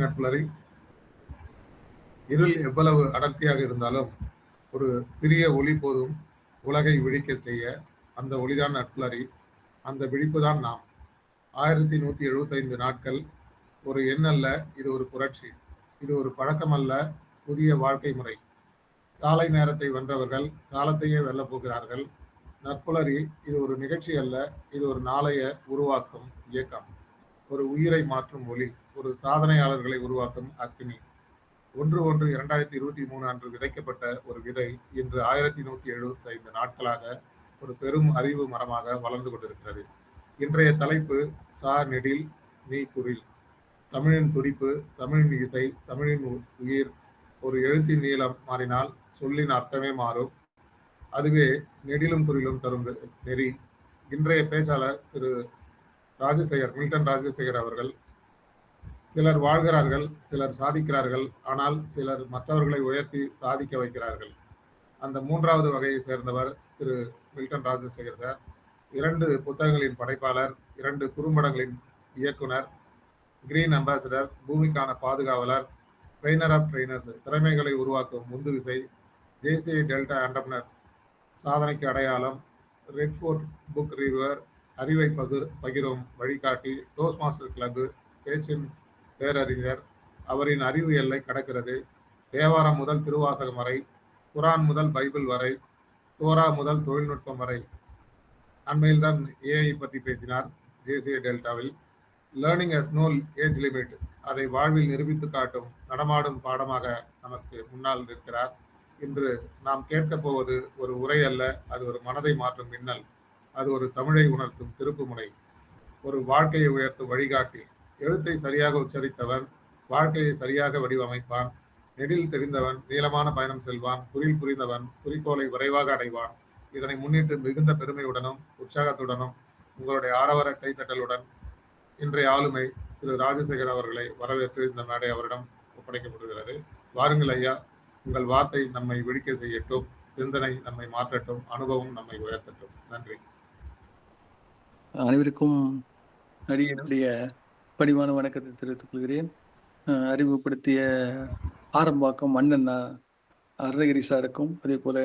நட்புலரி. இருள் எவ்வளவு அடர்த்தியாக இருந்தாலும் ஒரு சிறிய ஒளி போதும் உலகை விழிக்க செய்ய. அந்த ஒளிதான் நட்புலரி, அந்த விழிப்பு தான் நாம். 1175 நாட்கள் ஒரு எண் அல்ல, இது ஒரு புரட்சி. இது ஒரு பழக்கம் அல்ல, புதிய வாழ்க்கை முறை. காலை நேரத்தை வென்றவர்கள் காலத்தையே வெல்லப் போகிறார்கள். நட்புலரி இது ஒரு நிகழ்ச்சி அல்ல, இது ஒரு நாளைய உருவாக்கும் இயக்கம், ஒரு உயிரை மாற்றும் ஒளி, ஒரு சாதனையாளர்களை உருவாக்கும் அக்னி. 1/1/2023 அன்று விதைக்கப்பட்ட ஒரு விதை இன்று 1175 நாட்களாக ஒரு பெரும் அறிவு மரமாக வளர்ந்து கொண்டிருக்கிறது. இன்றைய தலைப்பு சா நெடில் நீ குரில். தமிழின் துடிப்பு, தமிழின் இசை, தமிழின் உயிர். ஒரு எழுத்தின் நீளம் மாறினால் சொல்லின் அர்த்தமே மாறும். அதுவே நெடிலும் குறிலும் தரும் நெறி. இன்றைய பேச்சாளர் திரு ராஜசேகர், மில்டன் ராஜசேகர் அவர்கள். சிலர் வாழ்கிறார்கள், சிலர் சாதிக்கிறார்கள், ஆனால் சிலர் மற்றவர்களை உயர்த்தி சாதிக்க வைக்கிறார்கள். அந்த மூன்றாவது வகையை சேர்ந்தவர் திரு மில்டன் ராஜசேகர் சார். 2 புத்தகங்களின் படைப்பாளர், 2 குறும்படங்களின் இயக்குனர், கிரீன் அம்பாசிடர், பூமிக்கான பாதுகாவலர், ட்ரெய்னர் ஆஃப் ட்ரெய்னர்ஸ், திறமைகளை உருவாக்கும் உந்து விசை, ஜேசி டெல்டா ஆண்டர்பிரனர், சாதனைக்கு அடையாளம், ரெட் ஃபோர்ட் புக் ரிவ்யூவர், அறிவை பகிரும் வழிகாட்டி, டோஸ் மாஸ்டர் கிளப், பேச்சின் பேரறிஞர், அவரின் அறிவு எல்லை கடக்கிறது, தேவாரம் முதல் திருவாசகம் வரை, குரான் முதல் பைபிள் வரை, தோரா முதல் தொழில்நுட்பம் வரை. அண்மையில் தான் ஏஐ பற்றி பேசினார் ஜேசிஏ டெல்டாவில். Learning has no age limit, அதை வாழ்வில் நிரூபித்து காட்டும் நடமாடும் பாடமாக நமக்கு முன்னால் இருக்கிறார். இன்று நாம் கேட்கப் போவது ஒரு உரை அல்ல, அது ஒரு மனதை மாற்றும் மின்னல், அது ஒரு தமிழை உணர்த்தும் திருப்பு முனை, ஒரு வாழ்க்கையை உயர்த்தும் வழிகாட்டி. எழுத்தை சரியாக உச்சரித்தவன் வாழ்க்கையை சரியாக வடிவமைப்பான். நெடில் தெரிந்தவன் நீளமான பயணம் செல்வான். குறில் புரிந்தவன் குறிக்கோளை விரைவாக அடைவான். இதனை முன்னிட்டு மிகுந்த பெருமையுடனும் உற்சாகத்துடனும் உங்களுடைய ஆரவார கைத்தட்டலுடன் இன்றைய ஆளுமை திரு ராஜசேகர் அவர்களை வரவேற்று இந்த மேடை அவரிடம் ஒப்படைக்கப்படுகிறது. வாருங்கள் ஐயா, உங்கள் வார்த்தை நம்மை விழிக்க செய்யட்டும், சிந்தனை நம்மை மாற்றட்டும், அனுபவம் நம்மை உயர்த்தட்டும். நன்றி. அனைவருக்கும் என்னுடைய பணிவான வணக்கத்தை தெரிவித்துக் கொள்கிறேன். அறிமுகப்படுத்திய ஆரம்பாக்கம் அண்ணன் அருணகிரி சாருக்கும், அதே போல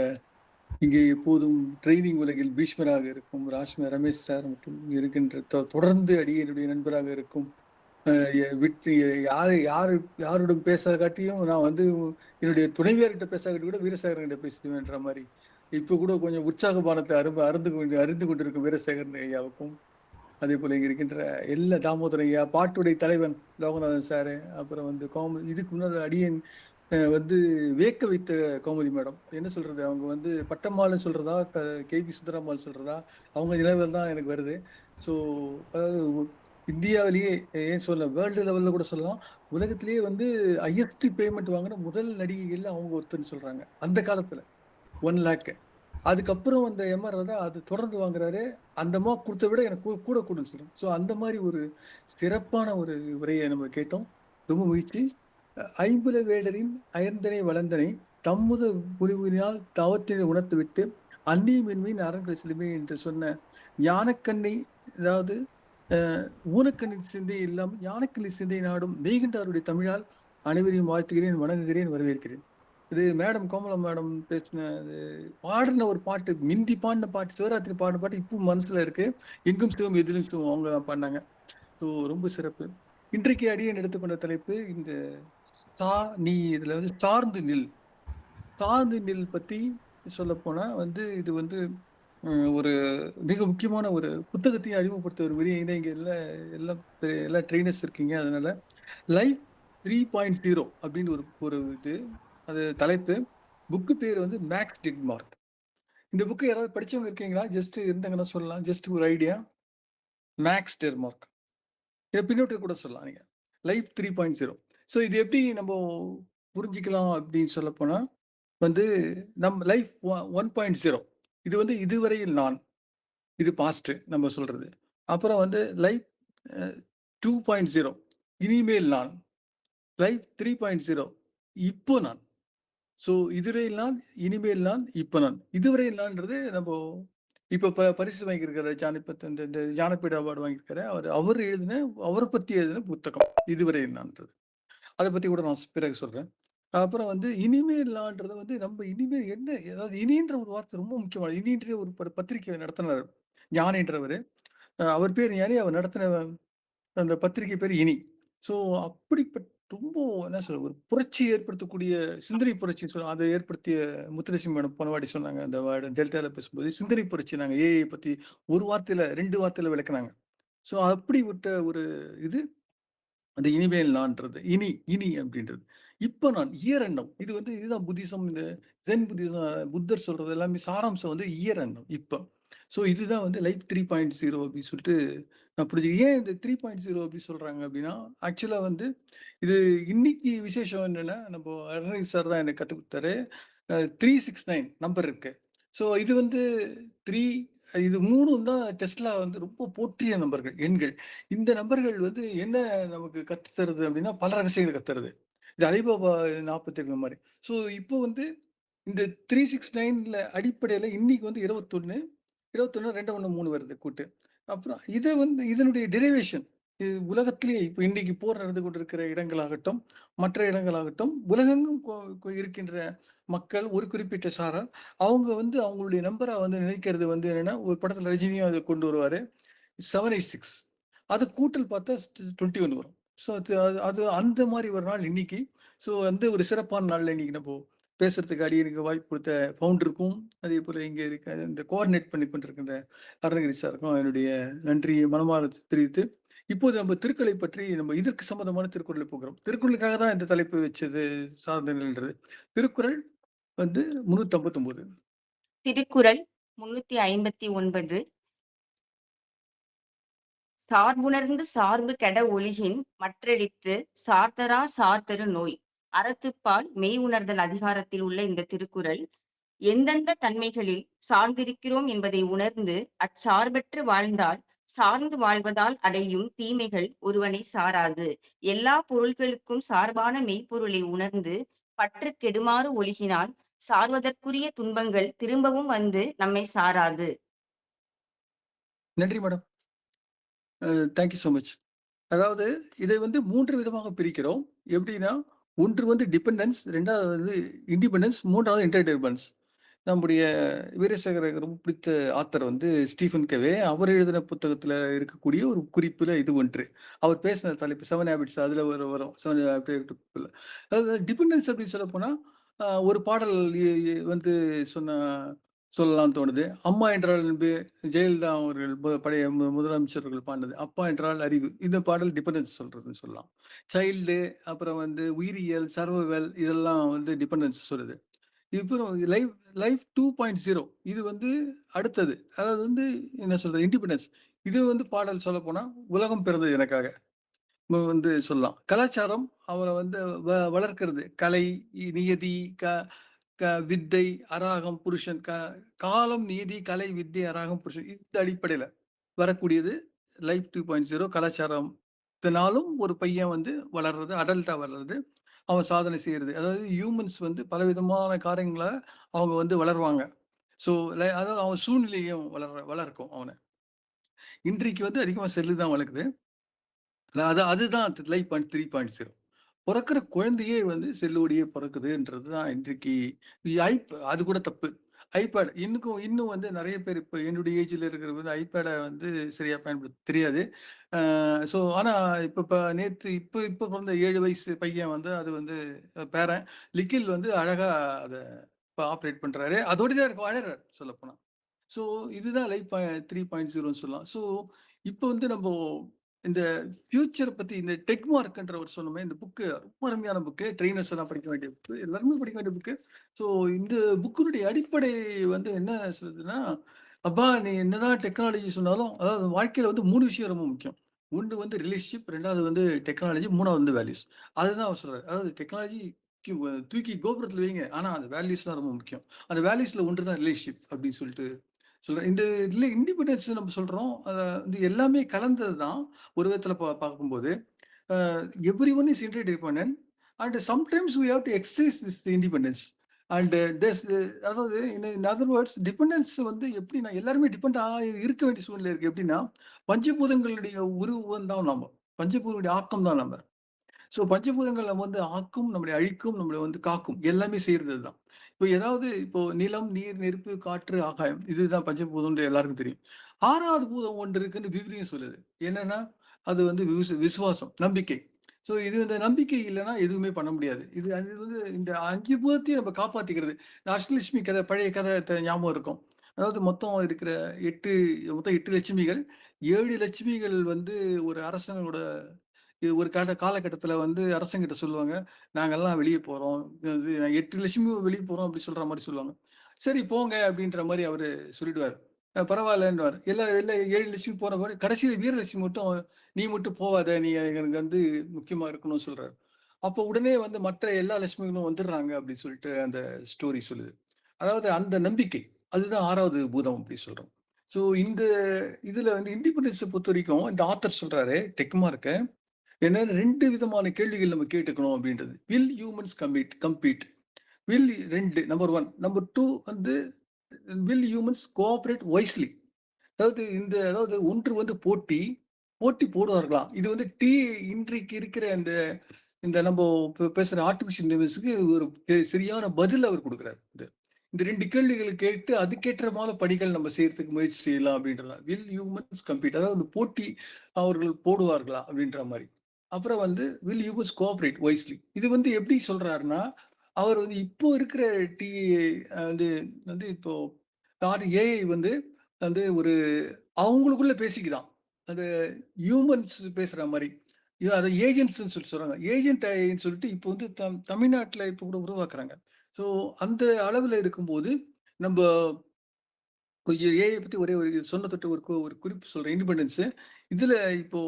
இங்கே எப்போதும் ட்ரைனிங் உலகில் பீஷ்மராக இருக்கும் ரமேஷ் சார் மற்றும் இருக்கின்ற தொடர்ந்து அடியனுடைய நண்பராக இருக்கும் விட்டு யாருடன் பேச காட்டியும் நான் என்னுடைய துணைவியார்கிட்ட பேச காட்டி கூட வீரசேகரன் பேசுவேன்ற மாதிரி இப்ப கூட கொஞ்சம் உற்சாகமானத்தை அறிந்து கொண்டிருக்கும் வீரசேகரன் ஐயாவுக்கும், அதே போல இங்க இருக்கின்ற எல்லா தாமோதரன் ஐயா, பாட்டுடைய தலைவன் லோகநாதன் சாரு, அப்புறம் இதுக்கு முன்னாடி அடியன் வேக்க வைத்த கோமதி மேடம், என்ன சொல்றது, அவங்க பட்டம்மாள்னு சொல்றதா கேபி சுந்தரம்மாள் சொல்றதா, அவங்க நிலவில் தான் எனக்கு வருது. ஸோ அதாவது இந்தியாவிலேயே ஏன் சொல்ல வேர்ல்டு லெவல்ல கூட சொல்லலாம், உலகத்திலேயே ஹையஸ்ட் பேமெண்ட் வாங்கின முதல் நடிகைகள்ல அவங்க ஒருத்தர்னு சொல்றாங்க அந்த காலத்துல 1 lakh. அதுக்கப்புறம் எம்ஆர் ராதா அது தொடர்ந்து வாங்குறாரு. அந்த அம்மா கொடுத்த விட எனக்கு கூட கொடுன்னு சொல்றோம். ஸோ அந்த மாதிரி ஒரு சிறப்பான ஒரு உரையை நம்ம கேட்டோம். ரொம்ப மகிழ்ச்சி. 50 வேடரின் அயர்ந்தனை வளர்ந்தனை தம்முத புரிவினால் தவத்தினை உணர்த்து விட்டு அந்நியும் இன்மையின் அறங்கள் செலுமே என்று சொன்ன ஞானக்கண்ணை, அதாவது ஊனக்கண்ணின் சிந்தை இல்லாமல் ஞானக்கண்ணின் சிந்தை நாடும் மெய்கின்றாருடைய தமிழால் அனைவரையும் வாழ்த்துகிறேன், வணங்குகிறேன், வரவேற்கிறேன். இது மேடம் கோமலம் மேடம் பேசின பாடின ஒரு பாட்டு, மிந்தி பாடின பாட்டு, சிவராத்திரி பாடின பாட்டு இப்போ மனசுல இருக்கு. எங்கும் சிவம் எதிலும் சிவம் அவங்க தான் பாடினாங்க. ஸோ ரொம்ப சிறப்பு. இன்றைக்கு அடியன் எடுத்துக்கொண்ட தலைப்பு இந்த நீ இதுல சார்ந்து நில் பத்தி சொல்ல போனா இது ஒரு மிக முக்கியமான ஒரு புத்தகத்தையும் அறிமுகப்படுத்த ஒரு விரியை இங்க எல்லா ட்ரெயினர்ஸ் இருக்கீங்க. அதனால லைஃப் 3.0 அப்படின்னு ஒரு அது தலைப்பு. புக்கு பேர் மேக்ஸ் டிக்மார்க். இந்த புக்கு யாராவது படிச்சவங்க இருக்கீங்களா? ஜஸ்ட் இருந்தாங்கன்னா சொல்லலாம். ஜஸ்ட் ஒரு ஐடியா. மேக்ஸ் டெர்மார்க், இதை பின்னோட்டு கூட சொல்லலாம் நீங்க. லைஃப் 3.0. ஸோ இது எப்படி நம்ம புரிஞ்சிக்கலாம் அப்படின்னு சொல்ல போனா நம்ம லைஃப் 1.0 இது இதுவரையில் நான், இது பாஸ்ட் நம்ம சொல்றது. அப்புறம் லைஃப் 2.0 இனிமேல் நான். லைஃப் 3.0 இப்போ நான். ஸோ இதுவரையில் நான், இனிமேல் நான், இப்போ நான். இதுவரையில் நான்ன்றது நம்ம இப்போ பரிசு வாங்கியிருக்கிற இந்த ஞானபீட அவார்டு வாங்கியிருக்கிற அவர் அவரை பத்தி எழுதின புத்தகம் இதுவரையில் நான்றது. அதை பத்தி கூட நான் பிறகு சொல்றேன். அப்புறம் வந்து இனிமேலான்றது வந்து நம்ம இனிமேல் என்ன, அதாவது இனின்ற ஒரு வார்த்தை ரொம்ப முக்கியமானது. இனின்ற ஒரு பத்திரிகை நடத்தினார் ஞானின்றவரு. அவர் பேர் ஞானி. அவர் நடத்தின அந்த பத்திரிகை பேரு இனி. ஸோ அப்படிப்பட்ட ரொம்ப என்ன சொல்ல, ஒரு புரட்சி ஏற்படுத்தக்கூடிய சிந்தனை புரட்சி அதை ஏற்படுத்திய முத்துலட்சுமி மேடம் போன வாட்டி சொன்னாங்க. அந்த டெல்டால பேசும்போது சிந்தனை புரட்சி நாங்க ஏஐ பத்தி ஒரு வார்த்தையில 2 வார்த்தையில விளக்குனாங்க. ஸோ அப்படிப்பட்ட ஒரு இது அந்த இனிமேல் நான்றது. இனி இனி அப்படின்றது. இப்ப நான் இயர் எண்ணம். இது வந்து இதுதான் புத்திசம், இந்த ஜென் புத்திசம், புத்தர் சொல்றது எல்லாமே சாராம்சம் வந்து இயர் எண்ணம் இப்ப. ஸோ இதுதான் வந்து லைஃப் 3.0 அப்படின்னு சொல்லிட்டு நான் புரிஞ்சுக்கிறேன். ஏன் இந்த 3.0 அப்படி சொல்றாங்க அப்படின்னா, ஆக்சுவலா வந்து இது இன்னைக்கு விசேஷம் என்னன்னா, நம்ம அருணகிரி சார் தான் எனக்கு கத்துக் குடுத்தாரு. 369 நம்பர் இருக்கு. ஸோ இது வந்து 3 இது 3ம் தான் டெஸ்லா வந்து ரொம்ப போற்றிய நம்பர்கள், எண்கள். இந்த நபர்கள் வந்து என்ன நமக்கு கத்து தருது அப்படின்னா, பல ரகசியங்கள் கத்து தருது. இது அலிபாபா 48 மாரி. ஸோ இப்போ வந்து இந்த 369ல அடிப்படையில இன்னைக்கு வந்து 21, 21 2 1 3 வருது கூட்டு. அப்புறம் இத வந்து இதனுடைய டெரிவேஷன் இது உலகத்திலேயே இப்போ இன்னைக்கு போர் நடந்து கொண்டிருக்கிற இடங்களாகட்டும், மற்ற இடங்களாகட்டும், உலகெங்கும் இருக்கின்ற மக்கள் ஒரு குறிப்பிட்ட சாரார், அவங்க வந்து அவங்களுடைய நம்பரா வந்து நினைக்கிறது வந்து என்னன்னா, ஒரு படத்துல ரஜினியும் அத கொண்டு வருவாரு. 786 அது கூட்டல் பார்த்தா 21 வரும். ஸோ அது அது அது அந்த மாரி ஒரு நாள் இன்னைக்கு. ஸோ வந்து ஒரு சிறப்பான நாள்ல இன்னைக்கு நம்ம பேசுறதுக்கு அடியனுக்கு வாய்ப்பு கொடுத்த ஃபவுண்டருக்கும், அதேபோல இங்க இருக்க இந்த கோஆர்டினேட் பண்ணி கொண்டிருக்கின்ற அருணகிரி சாருக்கும் என்னுடைய நன்றியை மனமார தெரிவித்து, இப்போது நம்ம திருக்குறளை பற்றி நம்ம இதற்கு சம்பந்தமான திருக்குறளை போகிறோம். திருக்குறளுக்காக தான் இந்த தலைப்பு வச்சது சார்ந்த நிலைன்றது. திருக்குறள் வந்து 359. திருக்குறள் 359. சார்புணர்ந்து சார்பு கெட ஒழுகின் மற்றளித்து சார்தரா சார்தரு நோய். அறத்துப்பால் மெய் உணர்தல் அதிகாரத்தில் உள்ள இந்த திருக்குறள் எந்தெந்த தன்மைகளில் சார்ந்திருக்கிறோம் என்பதை உணர்ந்து அச்சார்பற்று வாழ்ந்தால் சார்ந்து வாழ்வதால் அடையும் தீமைகள் ஒருவனை சாராது. எல்லா பொருள்களுக்கும் சார்பான மெய்ப்பொருளை உணர்ந்து பற்று கெடுமாறு ஒழுகினால் சார்வதற்குரிய துன்பங்கள் திரும்பவும் வந்து நம்மை சாராது. நன்றி madam. Thank you so much. அதாவது இதை வந்து 3 விதமாக பிரிக்கிறோம். எப்படின்னா, ஒன்று வந்து டிபெண்டன்ஸ், 2வது வந்து இண்டிபெண்டன்ஸ், 3வது இன்டர்டிபெண்டன்ஸ். நம்முடைய வீரசேகரருக்கு ரொம்ப பிடித்த ஆத்தர் வந்து ஸ்டீஃபன் கவே. அவர் எழுதின புத்தகத்துல இருக்கக்கூடிய ஒரு குறிப்புல இது ஒன்று. அவர் பேசின தலைப்பு 7 ஹேபிட்ஸ் அதுல வரும். 7 ஹேபிட்ஸ். அதாவது டிபெண்டன்ஸ் அப்படின்னு சொல்லப்போனா, ஒரு பாடல் வந்து சொன்ன சொல்லலாம்னு தோணுது. அம்மா என்றால் அன்பு, ஜெயலலிதா அவர்கள் பழைய முதலமைச்சர்கள் பாடினது. அப்பா என்றால் அறிவு. இந்த பாடல் டிபெண்டன்ஸ் சொல்றதுன்னு சொல்லலாம். சைல்டு, அப்புறம் வந்து உயிரியல், சர்வைவல் இதெல்லாம் வந்து டிபெண்டன்ஸ் சொல்லுது. இப்போ லைஃப் லைஃப் 2.0 இது வந்து அடுத்தது. அதாவது வந்து என்ன சொல்றது, இண்டிபெண்டன்ஸ். இது வந்து பாடல் சொல்லப்போனா, உலகம் பிறந்தது எனக்காக. வந்து சொல்லலாம். கலாச்சாரம் அவரை வந்து வளர்க்கிறது. கலை, நியதி, வித்தை, அராகம், புருஷன். காலம், நீதி, கலை, வித்தை, அராகம், புருஷன். இந்த அடிப்படையில வரக்கூடியது லைஃப் 2.0 கலாச்சாரம். இதனாலும் ஒரு பையன் வந்து வளர்றது, அடல்ட்டா வளர்றது, அவன் சாதனை செய்யறது. அதாவது ஹியூமன்ஸ் வந்து பலவிதமான காரியங்கள அவங்க வந்து வளருவாங்க. ஸோ அதாவது அவன் சூழ்நிலையும் வளர்க்கும் அவன. இன்றைக்கு வந்து அதிகமா செல்லு தான் வளர்க்குது. அதுதான் லைஃப் 3.0. பொறக்கிற குழந்தையே வந்து செல்லோடையே பொறக்குதுன்றது தான் இன்றைக்கு. அது கூட தப்பு. ஐபேட் இன்னும் வந்து நிறைய பேர் இப்ப என்னுடைய ஏஜ்ல இருக்கிறது வந்து ஐபேட வந்து சரியா பயன்படுத்த தெரியாது. ஸோ ஆனா இப்ப நேத்து இப்ப பிறந்த 7 வயசு பையன் வந்து அது வந்து பேரன் லிக்கில் வந்து அழகா அத இப்ப ஆப்ரேட் பண்றாரு. அதோட தான் வாழறாரு சொல்லப்போனா. ஸோ இதுதான் லைஃப் 3.0ன்னு சொல்லலாம். ஸோ இப்போ வந்து நம்ம இந்த ஃபியூச்சர் பத்தி இந்த டெக் மார்க்ன்றவர் சொன்னோமே, இந்த புக்கு ரொம்ப அருமையான புக்கு. ட்ரெய்னர்ஸ் எல்லாம் படிக்க வேண்டிய புக்கு. எல்லாருமே படிக்க வேண்டிய புக்கு. ஸோ இந்த புக்கினுடைய அடிப்படை வந்து என்ன சொல்லுதுன்னா, அப்பா நீ என்னதான் டெக்னாலஜி சொன்னாலும், அதாவது வாழ்க்கையில வந்து 3 விஷயம் ரொம்ப முக்கியம். ஒண்ணு வந்து ரிலேஷன்ஷிப், 2வது வந்து டெக்னாலஜி, 3வது வந்து வேல்யூஸ். அதுதான் அவர் சொல்றாரு. அதாவது டெக்னாலஜி தூக்கி கோபுரத்துல வைங்க. ஆனா அந்த வேல்யூஸ் தான் ரொம்ப முக்கியம். அந்த வேல்யூஸ்ல ஒன்று தான் ரிலேஷன்ஷிப் அப்படின்னு சொல்லிட்டு சொல்றேன். இந்த இண்டிபெண்டன்ஸ் நம்ம சொல்றோம். வந்து எல்லாமே கலந்தது தான். ஒரு விதத்துல பார்க்கும்போது. Everyone is interdependent and sometimes we have to exercise this independence. And அதாவது இன் அதர் வேர்ட்ஸ் டிபெண்டன்ஸ் வந்து எப்படின்னா எல்லாருமே டிபெண்ட் இருக்க வேண்டிய சூழ்நிலை இருக்கு. எப்படின்னா பஞ்சபூதங்களுடைய உருவம் தான் நம்ம. பஞ்சபூதங்களுடைய ஆக்கம் தான் நம்ம. ஸோ பஞ்சபூதங்கள் நம்ம வந்து ஆக்கும், நம்மளை அழிக்கும், நம்மளை வந்து காக்கும். எல்லாமே செய்றது அதுதான். இப்போ ஏதாவது இப்போ நிலம், நீர், நெருப்பு, காற்று, ஆகாயம் இதுதான் பஞ்சபூதம்னு எல்லாருக்கும் தெரியும். 6வது பூதம் ஒன்று இருக்குன்னு விவிலியம் சொல்லுது. என்னன்னா, அது வந்து விசுவாசம், நம்பிக்கை. ஸோ இது இந்த நம்பிக்கை இல்லன்னா எதுவுமே பண்ண முடியாது. அது வந்து இந்த 5 பூதத்தையும் நம்ம காப்பாத்திக்கிறது. இந்த அஷ்டலட்சுமி கதை, பழைய கதை ஞாபகம் இருக்கும். அதாவது மொத்தம் 8 லட்சுமிகள். 7 லட்சுமிகள் வந்து ஒரு அரசனோட ஒரு காலகட்டத்தில வந்து அரசன்கிட்ட சொல்லுவாங்க. நாங்கலாம் வெளிய போறோம். இது 8 லட்சுமி வெளிய போறோம் அப்படி சொல்ற மாரி சொல்லுவாங்க. சரி போங்க அப்படின்ற மாரி அவரு சொல்லிடுவாரு. பரவாயில்லன்னுவாரு. எல்லா எல்லா 7 லட்சுமி போன பிறகு கடைசியில வீரலட்சுமி மட்டும் நீ மட்டும் போவாத. நீ எனக்கு வந்து முக்கியமா இருக்கணும்னு சொல்றாரு. அப்போ உடனே வந்து மற்ற எல்லா லட்சுமிகளும் வந்துடுறாங்க அப்படின்னு சொல்லிட்டு அந்த ஸ்டோரி சொல்லுது. அதாவது அந்த நம்பிக்கை. அதுதான் 6வது பூதம் அப்படி சொல்றோம். ஸோ இந்த இதுல வந்து இண்டிபெண்டன்ஸ பொறுத்தவரைக்கும் இந்த ஆத்தர் சொல்றாரு டெக்மார்க்க ஏன்னா 2 விதமான கேள்விகள் நம்ம கேட்டுக்கணும் அப்படின்றது. Will humans compete? Will 2 number 1. Number 2 வந்து வில் ஹியூமன்ஸ் கோஆப்பரேட் வைஸ்லி? அதாவது ஒன்று வந்து போட்டி போடுவார்களா? இது வந்து இன்றைக்கு இருக்கிற இந்த இந்த நம்ம பேசுற ஆர்டிபிஷியல் இன்டெலிஜென்ஸ்க்கு ஒரு சரியான பதில் அவர் குடுக்குறாரு. இந்த 2 கேள்விகள் கேட்டு அதுக்கேற்ற மால படிகள் நம்ம செய்யறதுக்கு முயற்சி செய்யலாம் அப்படின்றதான். Will humans compete? அதாவது போட்டி அவர்கள் போடுவார்களா? அப்படின்ற மாரி. அப்புறம் வந்து வில் ஹியூமன்ஸ் கோஆப்பரேட் வைஸ்லி? இது வந்து எப்படி சொல்றாருன்னா, அவர் வந்து இப்போ இருக்கிற டி வந்து வந்து இப்போ ஏஐ வந்து வந்து ஒரு அவங்களுக்குள்ள பேசிக்குதாம். அது ஹியூமன்ஸ் பேசுற மாரி. அத ஏஜென்ட்ஸ்ன்னு சொல்றாங்க. ஏஜென்ட் ஏஐன்னு சொல்லிட்டு இப்போ வந்து தமிழ்நாட்டுல இப்போ கூட உருவாக்குறாங்க. ஸோ அந்த அளவுல இருக்கும்போது, நம்ப ஏஐ பத்தி ஒரே ஒரு சொன்ன தொட்டு ஒரு குறிப்பு சொல்றேன். இண்டிபெண்டன்ஸ். இதுல இப்போ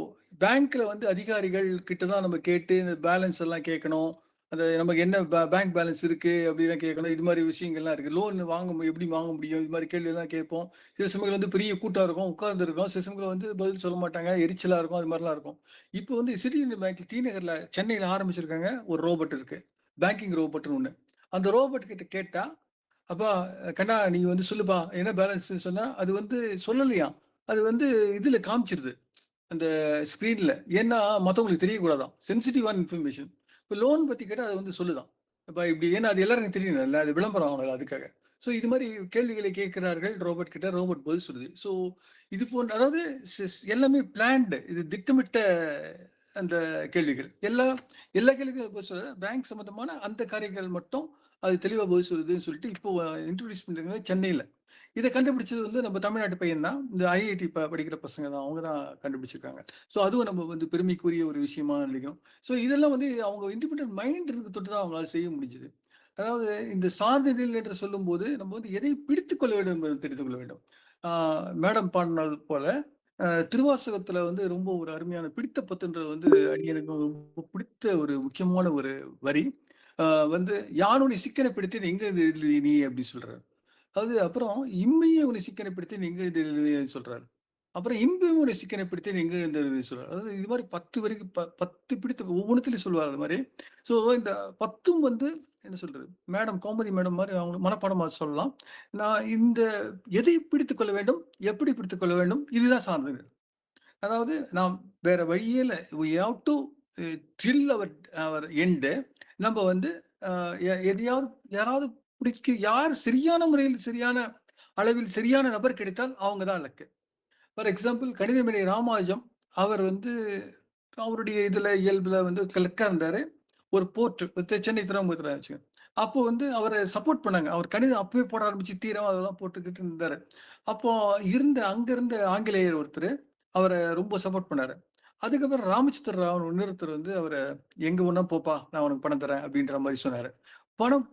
பேங்க்ல வந்து அதிகாரிகள் கிட்ட தான் நம்ம கேட்டு இந்த பேலன்ஸ் எல்லாம் கேட்கணும். அந்த நமக்கு என்ன பேங்க் பேலன்ஸ் இருக்கு அப்படிலாம் கேட்கணும். இது மாதிரி விஷயங்கள்லாம் இருக்கு. லோன் எப்படி வாங்க முடியும்? இது மாதிரி கேள்வியெல்லாம் கேட்போம். சில சமயங்கள் வந்து பெரிய கூட்டம் இருக்கும், உட்கார்ந்துருக்கும். சில சமயங்கள் வந்து பதில் சொல்ல மாட்டாங்க. எரிச்சலா இருக்கும். அது மாதிரிலாம் இருக்கும். இப்போ வந்து சிட்டியூனியன் பேங்க் டி நகர்ல சென்னையில ஆரம்பிச்சிருக்காங்க. ஒரு ரோபோட் இருக்கு. பேங்கிங் ரோபோட்ன்னு ஒண்ணு. அந்த ரோபோட் கிட்ட கேட்டா அப்பா கண்ணா நீ வந்து சொல்லுப்பா என்ன பேலன்ஸ் சொன்னா அது வந்து சொல்லலையாம். அது வந்து இதுல காமிச்சிருது அந்த ஸ்கிரீன்ல. ஏன்னா மத்தவங்களுக்கு தெரியக்கூடாதான். சென்சிட்டிவான இன்ஃபர்மேஷன். இப்போ லோன் பத்தி கேட்டா அது வந்து சொல்லுதான். அப்ப இப்படி ஏன்னா அது எல்லாருக்கும் தெரியணும்ல. அது விளம்பரம் ஆகணும் அதுக்காக. ஸோ இது மாதிரி கேள்விகளை கேட்கிறார்கள் ரோபோட் கிட்ட. ரோபோட் பதில் சொல்லுது. ஸோ இது போன்ற அதாவது எல்லாமே பிளான்டு. இது திட்டமிட்ட அந்த கேள்விகள். எல்லா கேள்விகளும் பதில் சொல்ல பேங்க் சம்பந்தமான அந்த காரியங்கள் மட்டும் அது தெளிவா பதில் சொல்லுதுன்னு சொல்லிட்டு இப்போ இன்ட்ரோடியூஸ் பண்றாங்க சென்னையில. இத கண்டுபிடிச்சது வந்து நம்ம தமிழ்நாட்டு பையன் தான். இந்த ஐஐடி படிக்கிற பசங்க தான். அவங்க தான் கண்டுபிடிச்சிருக்காங்க. ஸோ அதுவும் நம்ம வந்து பெருமைக்குரிய ஒரு விஷயமா நினைக்கிறோம். ஸோ இதெல்லாம் வந்து அவங்க இண்டிபெண்டன்ட் மைண்ட் இருக்க தொட்டு தான் அவங்களால செய்ய முடிஞ்சது. அதாவது இந்த சார்ந்த நிலை என்று சொல்லும்போது நம்ம வந்து எதை பிடித்துக் கொள்ள வேண்டும் என்பதை தெரிந்து கொள்ள வேண்டும். மேடம் பாடினது போல திருவாசகத்துல வந்து ரொம்ப ஒரு அருமையான பிடித்த பத்துன்றது வந்து அடியனுக்கு ரொம்ப பிடித்த ஒரு முக்கியமான ஒரு வரி. வந்து யானுடைய சிக்கனை பிடித்து எங்க நீ அப்படி சொல்றாரு. அது அப்புறம் இம்மையை உன்னை சிக்கனப்படுத்தி எங்க எழுதுன்னு சொல்றாரு. அப்புறம் இன்பம் உன்னை சிக்கனப்படுத்தி எங்க எழுதுன்னு சொல்றாரு. அதாவது இது மாதிரி 10 வரைக்கும் 10 பிடித்த ஒவ்வொன்றுத்திலையும் சொல்லுவார் அது மாதிரி. ஸோ இந்த 10ம் வந்து என்ன சொல்றது மேடம் கோமதி மேடம் மாதிரி அவங்க மனப்பாடமா சொல்லலாம். நான் இந்த எதை பிடித்துக் கொள்ள வேண்டும், எப்படி பிடித்துக் கொள்ள வேண்டும் இதுதான் சார்ந்தது. அதாவது நாம் வேற வழியே இல்ல. We have to deal our end. நம்ம வந்து எதையாவது யாராவது யார் சரியான முறையில் சரியான அளவில் சரியான நபர் கிடைத்தால் அவங்க தான் லக்கு. ஃபார் எக்ஸாம்பிள் கணிதமேதை ராமானுஜம் அவர் வந்து அவருடைய இதுல இயல்புல வந்து லக்கா இருந்தாரு. ஒரு போர்ட் சென்னை துறைமுகத்துல வச்சு அப்போ வந்து அவரை சப்போர்ட் பண்ணாங்க. அவர் கணிதம் அப்பவே போட ஆரம்பிச்சு தீரம் அதெல்லாம் போட்டுக்கிட்டு இருந்தாரு. அப்போ அங்க இருந்த ஆங்கிலேயர் ஒருத்தர் அவரை ரொம்ப சப்போர்ட் பண்ணாரு. அதுக்கப்புறம் ராமச்சந்திர ராவன் இன்னொருத்தர் வந்து அவரை எங்க ஒண்ணா போப்பா நான் உனக்கு பணம் தரேன் அப்படின்ற மாதிரி சொன்னாரு. பணம்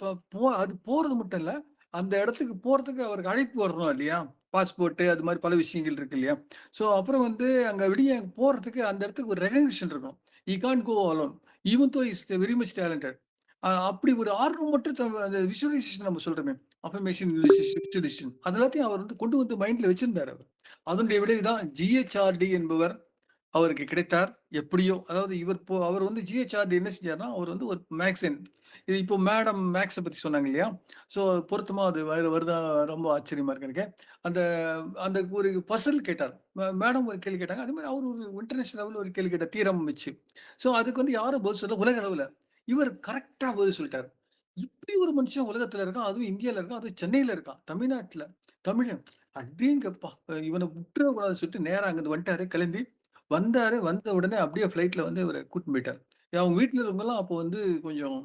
அது போறது மட்டும் இல்ல, அந்த இடத்துக்கு போறதுக்கு அவருக்கு அழைப்பு வரணும் இல்லையா? பாஸ்போர்ட் அது மாதிரி பல விஷயங்கள் இருக்கு இல்லையா? ஸோ அப்புறம் வந்து அங்க போறதுக்கு அந்த இடத்துக்கு ஒரு ரெகக்னிஷன் இருக்கணும். He can't go alone even though is very much talented. அப்படி ஒரு ஆர்வம் மட்டும் அந்த விஷுவலைசேஷன் நம்ம சொல்றோமே அஃபர்மேஷன் விஷுவலைசேஷன் அது எல்லாத்தையும் அவர் வந்து கொண்டு வந்து மைண்ட்ல வச்சிருந்தாரு அவர். அதனுடைய விளைவுதான் ஜிஹெச்ஆர்டி என்பவர் அவருக்கு கிடைத்தார். எப்படியோ அதாவது அவர் வந்து ஜிஹெச்ஆர்டி என்ன செஞ்சாருன்னா, அவர் வந்து ஒரு மேக்ஸின் இது இப்போ மேடம் மேக்ஸ பத்தி சொன்னாங்க இல்லையா? ஸோ பொருத்தமா அது வருதா ரொம்ப ஆச்சரியமா இருக்கு எனக்கு. அந்த அந்த ஒரு பசில் கேட்டார். மேடம் ஒரு கேள்வி கேட்டாங்க. அதே மாரி அவர் ஒரு இன்டர்நேஷனல் லெவல்ல ஒரு கேள்வி கேட்டார். தியரம் வச்சு. ஸோ அதுக்கு வந்து யாரும் பதில் சொல்லல உலக அளவுல. இவர் கரெக்ட்டா பதில் சொல்லிட்டாரு. இப்படி ஒரு மனுஷன் உலகத்துல இருக்கான். அதுவும் இந்தியால இருக்கான். அதுவும் சென்னையில இருக்கான். தமிழ்நாட்டுல. தமிழன். அடேங்கப்பா! இவன விட்டுறக்கூடாதுன்னு சொல்லிட்டு நேரா அங்கிருந்து வந்துட்டாரு. கிளம்பி வந்தாரு. வந்த உடனே அப்படியே ஃப்ளைட்ல வந்து இவர கூட்டின்னு போயிட்டாரு. அவங்க வீட்ல இருக்கவங்கலாம் அப்போ வந்து கொஞ்சம்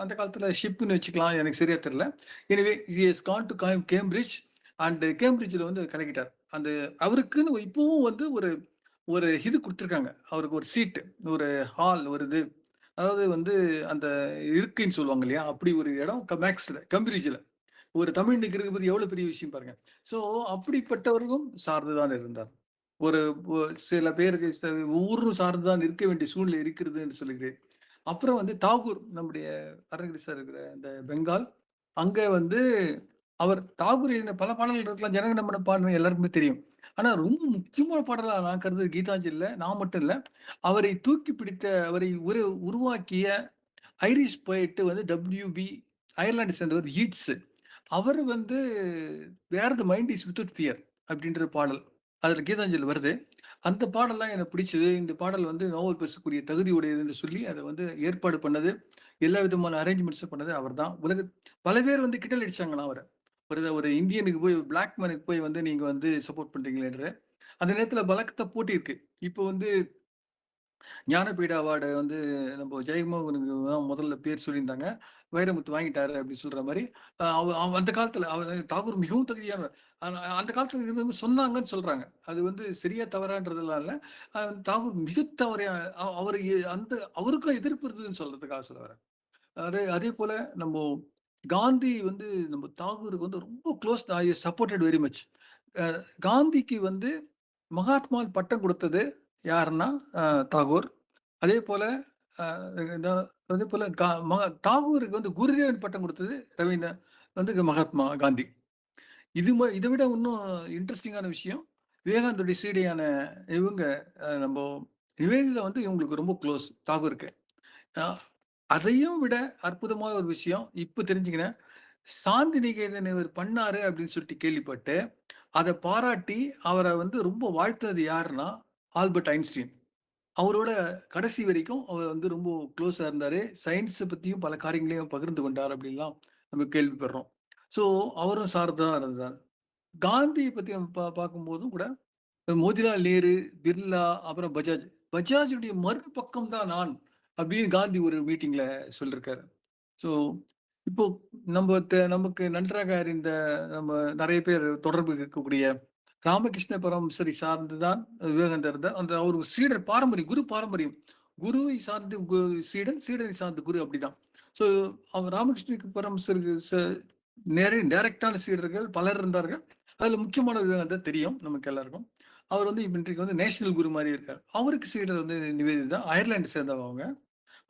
அந்த காலத்துல ஷிப்ன்னு வச்சுக்கலாம். எனக்கு சரியா தெரியல. Anyway he has gone to Cambridge and கேம்பிரிட்ஜ்ல வந்து கலக்கிட்டார். அந்த அவருக்குன்னு இப்பவும் வந்து ஒரு ஒரு இது குடுத்துருக்காங்க. அவருக்கு ஒரு சீட்டு, ஒரு ஹால், ஒரு இது. அதாவது வந்து அந்த இருக்கைன்னு சொல்லுவாங்க இல்லையா? அப்படி ஒரு இடம் மேக்ஸ்ல, கேம்பிரிட்ஜ்ல. ஒரு தமிழ் நிற்கிறது எவ்வளவு பெரிய விஷயம் பாருங்க. சோ அப்படிப்பட்டவர்களும் சார்ந்துதான் இருந்தார். ஒரு சில பேருக்கு ஊரும் சார்ந்துதான் இருக்க வேண்டிய சூழ்நிலை இருக்கிறது என்று சொல்லுகிறேன். அப்புறம் வந்து தாகூர் நம்முடைய அருணகிரி சார் இருக்கிற அந்த பெங்கால், அங்க வந்து அவர் தாகூர் எழுதின பல பாடல்கள் இருக்கலாம். ஜனகணமன பாடல் எல்லாருக்குமே தெரியும். ஆனா ரொம்ப முக்கியமான பாடலா நான் கருதுறது கீதாஞ்சலில நான் மட்டும் இல்ல. அவரை தூக்கி பிடித்த அவரை உருவாக்கிய ஐரிஷ் போயட் வந்து டபிள்யூ.பி. அயர்லாண்டை சேர்ந்தவர் யீட்ஸ். அவரு வந்து where the mind is without fear அப்படின்ற பாடல். அதுல கீதாஞ்சலி வருது. அந்த பாடல்லாம் எனக்கு பிடிச்சது. இந்த பாடல் வந்து நோபல் பரிசுக்குரிய தகுதி உடையதுன்னு சொல்லி அத வந்து ஏற்பாடு பண்ணது, எல்லா விதமான அரேஞ்ச்மெண்ட்ஸும் பண்ணது அவர்தான். பல பேர் வந்து கிண்டல் அடிச்சாங்களாம் அவர. ஒரு இந்தியனுக்கு போய் பிளாக் மேனுக்கு போய் வந்து நீங்க வந்து சப்போர்ட் பண்றீங்களேன்ற. அந்த நேரத்துல பலத்த போட்டி இருக்கு. இப்போ வந்து ஞானபீட அவார்டு வந்து நம்ம ஜெயமோகனுக்கு தான் முதல்ல பேர் சொல்லியிருந்தாங்க. வைரமுத்து வாங்கிட்டாரு அப்படின்னு சொல்ற மாரி. அந்த காலத்துல தாகூர் மிகவும் தகுதியானவர். ஆனா அந்த காலத்துல இருந்தவங்க சொன்னாங்கன்னு சொல்றாங்க. அது வந்து சரியா தவறான்றதெல்லாம் இல்ல. தாகூர் மிக தவறையா அவரு அந்த அவருக்கும் எதிர்ப்பு இருந்ததுன்னு சொல்றதுக்காக சொல்ல வரேன். அதே போல நம்ம காந்தி வந்து நம்ம தாகூருக்கு வந்து ரொம்ப க்ளோஸ். ஐ சப்போர்ட்டட் வெரி மச். காந்திக்கு வந்து மகாத்மான்னு பட்டம் கொடுத்தது யாருன்னா தாகூர். அதே போல அதே போல தாகூருக்கு வந்து குருதேவன் பட்டம் கொடுத்தது ரவீந்திர வந்து மகாத்மா காந்தி. இதை விட இன்னும் இன்ட்ரெஸ்டிங்கான விஷயம், விவேகானந்தருடைய சீடையான இவங்க நம்ம நிவேதிதா வந்து இவங்களுக்கு ரொம்ப க்ளோஸ் தாகூருக்கு. அதையும் விட அற்புதமான ஒரு விஷயம் இப்ப தெரிஞ்சுக்கினேன். சாந்தி நிகேதன் இவர் பண்ணாரு அப்படின்னு சொல்லிட்டு கேள்விப்பட்டு அதை பாராட்டி அவரை வந்து ரொம்ப வாழ்த்துனது யாருன்னா ஆல்பர்ட் ஐன்ஸ்டீன். அவரோட கடைசி வரைக்கும் அவர் வந்து ரொம்ப க்ளோஸா இருந்தாரு. சயின்ஸ் பத்தியும் பல காரியங்களையும் பகிர்ந்து கொண்டார் அப்படின்லாம் நம்ம கேள்விப்படுறோம். ஸோ அவரும் சார்ந்துதான் இருந்தார். காந்தியை பத்தி நம்ம பார்க்கும்போதும் கூட மோதிலால் நேரு, பிர்லா, அப்புறம் பஜாஜ். பஜாஜுடைய மறுபக்கம் தான் நான் அப்படின்னு காந்தி ஒரு மீட்டிங்ல சொல்லிருக்காரு. ஸோ இப்போ நமக்கு நன்றாக அறிந்த நம்ம நிறைய பேர் தொடர்பு இருக்கக்கூடிய ராமகிருஷ்ண பரமஹம்சரை சார்ந்துதான் விவேகானந்தர் இருந்தார். அந்த அவர் சீடர் பாரம்பரியம், குரு பாரம்பரியம். குருவை சார்ந்து சீடன், சீடனை சார்ந்த குரு அப்படிதான். ஸோ அவர் ராமகிருஷ்ண பரமஹம்சருக்கு நிறைய டைரக்டான சீடர்கள் பலர் இருந்தார்கள். அதுல முக்கியமான விவேகானந்தர் தெரியும் நமக்கு எல்லாருக்கும். அவர் வந்து இன்றைக்கு வந்து நேஷனல் குரு மாதிரி இருக்கார். அவருக்கு சீடர் வந்து நிவேதிதா, அயர்லாந்து சேர்ந்தவங்க.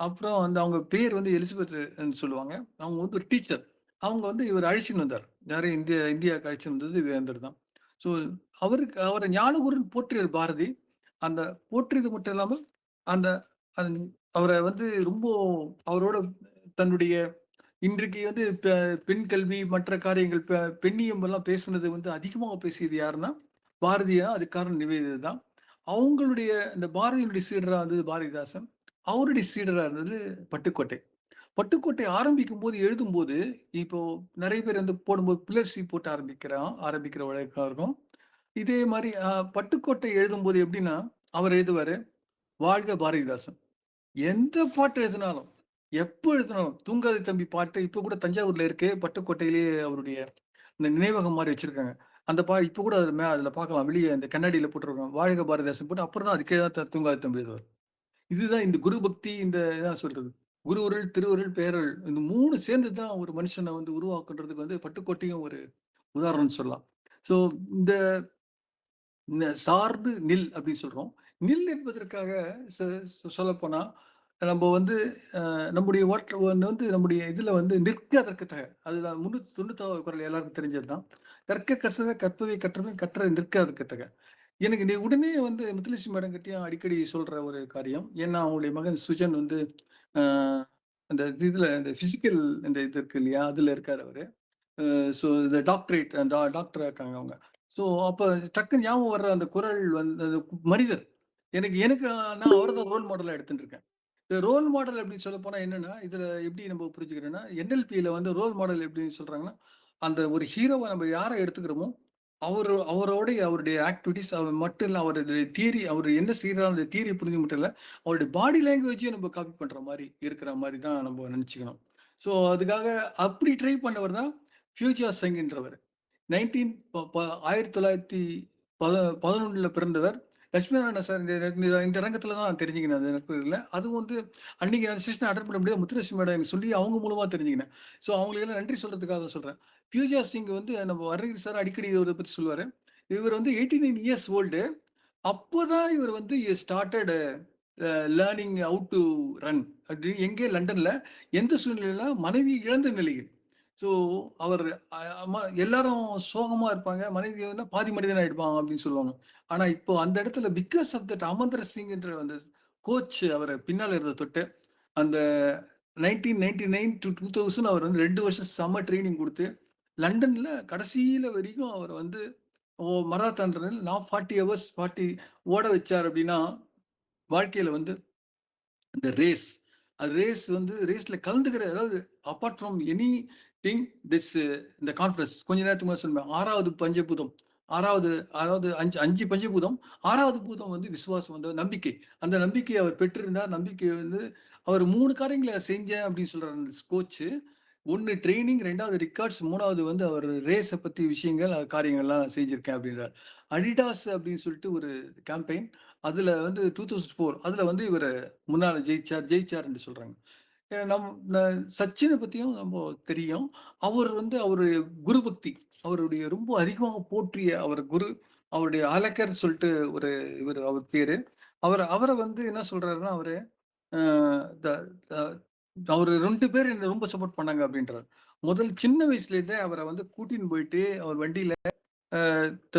அப்புறம் வந்து அவங்க பேர் வந்து எலிசபெத் சொல்லுவாங்க. அவங்க வந்து ஒரு டீச்சர். அவங்க வந்து இவர் அழைச்சின்னு வந்தார். யாரையும் இந்தியாவுக்கு அழைச்சின்னு வந்தது விவேகானந்தர் தான். ஸோ அவரை ஞானகுருன்னு போற்றியர் பாரதி. அந்த போற்றியது மட்டும் இல்லாமல் அந்த அவரை வந்து ரொம்ப அவரோட தன்னுடைய இன்றைக்கு வந்து பெண் கல்வி மற்ற காரியங்கள் பெண்ணியம் எல்லாம் பேசுனது வந்து அதிகமாக பேசியது யாருன்னா பாரதியா. அதுக்கு காரணம் நிவேதிதா தான். அவங்களுடைய இந்த பாரதியினுடைய சீடரா இருந்தது பாரதிதாசன். அவருடைய சீடரா இருந்தது பட்டுக்கோட்டை. பட்டுக்கோட்டை ஆரம்பிக்கும் போது எழுதும்போது இப்போ நிறைய பேர் வந்து போடும்போது புலர்சி போட்டு ஆரம்பிக்கிற வழக்கம் இருக்கும். இதே மாதிரி பட்டுக்கோட்டை எழுதும்போது எப்படின்னா அவர் எழுதுவாரு, வாழ்க பாரதிதாசன். எந்த பாட்டு எழுதினாலும் எப்போ எழுதினாலும் தூங்காதி தம்பி பாட்டு இப்ப கூட தஞ்சாவூர்ல இருக்கு. பட்டுக்கோட்டையிலேயே அவருடைய இந்த நினைவகம் மாதிரி வச்சிருக்காங்க. அந்த இப்ப கூட அதுல பார்க்கலாம். வெளியே இந்த கண்ணாடியில போட்டிருக்காங்க வாழ்க பாரதிதாசன் போட்டு அப்புறம் தான் அதுக்கே தான் தூங்காதி தம்பி எழுதுவார். இதுதான் இந்த குரு பக்தி. இந்த என்ன சொல்றது, குருவருள், திருவருள், பேரருள் இந்த 3 சேர்ந்து தான் ஒரு மனுஷனை வந்து உருவாக்குன்றதுக்கு வந்து பட்டுக்கோட்டையும் ஒரு உதாரணம் சொல்லலாம். ஸோ இந்த சார்ந்து நில் அப்படின்னு சொல்றோம். நில் என்பதற்காக சொல்லப்போனா நம்ம வந்து நம்முடைய வந்து நம்முடைய இதுல வந்து நிற்காதற்கத்தக அதுதான் 390வது குறள் எல்லாருக்கும் தெரிஞ்சதுதான். கற்க கசவ கற்பவை கற்றவை கற்ற நிற்காதற்கத்தக. எனக்கு நீ உடனே வந்து முத்துலட்சுமி மேடம் கிட்டயும் அடிக்கடி சொல்ற ஒரு காரியம். ஏன்னா அவங்களுடைய மகன் சுஜன் வந்து அந்த இதுல இந்த பிசிக்கல் இந்த இது இருக்கு இல்லையா, அதுல இருக்காரு அவரு. ஸோ இந்த டாக்டரேட் டாக்டரா இருக்காங்க அவங்க. ஸோ அப்ப டக்குன்னு ஞாபகம் வர்ற அந்த குரல் வந்து அது மனிதர். எனக்கு எனக்கு நான் அவரை தான் ரோல் மாடலா எடுத்துட்டு இருக்கேன். இந்த ரோல் மாடல் அப்படின்னு சொல்ல போனா என்னன்னா, இதுல எப்படி நம்ம புரிஞ்சுக்கிறோம்னா, NLPல வந்து ரோல் மாடல் எப்படின்னு சொல்றாங்கன்னா, அந்த ஒரு ஹீரோவை நம்ம யாரை எடுத்துக்கிறோமோ, அவருடைய ஆக்டிவிட்டீஸ் அவர் மட்டும் இல்ல, அவருடைய தியரி, அவர் என்ன செய்யறாரு அந்த தியரி புரிஞ்சு மட்டும் இல்ல, அவருடைய பாடி லாங்குவேஜையும் நம்ம காப்பி பண்ற மாதிரி இருக்கிற மாதிரி தான் நம்ம நினைச்சுக்கணும். ஸோ அதுக்காக அப்படி ட்ரை பண்ணவர் தான் ஃபியூஜா செங்ன்றவர். 1911 பிறந்தவர். லட்சுமி நாராயணன் சார் இந்த ரங்கத்துல தான் தெரிஞ்சுக்கினேன் அந்த நட்புல. அதுவும் வந்து அன்னைக்கு அந்த செஷன் அட்டன் பண்ண முடியாது, முத்துலட்சுமி மேடம் எனக்கு சொல்லி அவங்க மூலமா தெரிஞ்சுக்கினேன். ஸோ அவங்களுக்கு எல்லாம் நன்றி சொல்றதுக்காக சொல்றேன். ஃபியூஜா சிங் வந்து நம்ம அருணகிரி சார் அடிக்கடி இவரை பத்தி சொல்லுவாரு. இவர் வந்து 89 இயர்ஸ் ஓல்டு. அப்போதான் இவர் வந்து started learning how to run. அப்படி எங்கே லண்டன்ல எந்த சூழ்நிலையில மனைவி இழந்த நிலையில். ஸோ அவர் எல்லாரும் சோகமா இருப்பாங்க, மனைவி வந்து பாதி மனிதன் ஆயிடுப்பாங்க அப்படின்னு சொல்லுவாங்க. ஆனா இப்போ அந்த இடத்துல பிகாஸ் ஆஃப் தட் அமர்தர் சிங் என்ற அந்த கோச் அவர் பின்னால இருந்த தொட்டு அந்த 1999 to 2000 அவர் வந்து 2 வருஷம் செம்ம ட்ரைனிங் கொடுத்து லண்டன்ல கடைசியில வரைக்கும் அவர் வந்து மராத்தான் நான் 40 ஹவர்ஸ் 40 ஓட வச்சார் அப்படின்னா, வாழ்க்கையில வந்து இந்த ரேஸ் வந்து ரேஸ்ல கலந்துக்கிற, அதாவது apart from any thing this இந்த கான்ஃபரன்ஸ் கொஞ்ச நேரத்துக்கு முன்னாடி சொன்னேன், 6வது பஞ்சபூதம், அதாவது அஞ்சு பஞ்சபூதம், 6வது பூதம் வந்து விசுவாசம், வந்து நம்பிக்கை. அந்த நம்பிக்கையை அவர் பெற்றிருந்தார். நம்பிக்கை வந்து அவர் 3 காரியங்களை செஞ்சேன் அப்படின்னு சொல்றாரு அந்த கோச்சு. 1 ட்ரைனிங், 2வது ரெக்கார்ட்ஸ், 3வது வந்து அவர் ரேஸை பத்தி விஷயங்கள் காரியங்கள்லாம் செஞ்சிருக்கேன் அப்படின்றார். அடிடாஸ் அப்படின்னு சொல்லிட்டு ஒரு கேம்பெயின், அதுல வந்து 2004 அதுல வந்து இவர் முன்னால ஜெயிச்சார் என்று சொல்றாங்க. சச்சினை பத்தியும் நம்ம தெரியும். அவர் வந்து அவருடைய குரு பக்தி, அவருடைய ரொம்ப அதிகமாக போற்றிய அவர் குரு, அவருடைய அலக்கர் சொல்லிட்டு ஒரு அவர் பேரு. அவரை வந்து என்ன சொல்றாருன்னா, அவரு அவரு 2 பேர் என்ன ரொம்ப சப்போர்ட் பண்ணாங்க அப்படின்றாரு. முதல் சின்ன வயசுல இருந்தே அவரை வந்து கூட்டின்னு போயிட்டு அவர் வண்டியில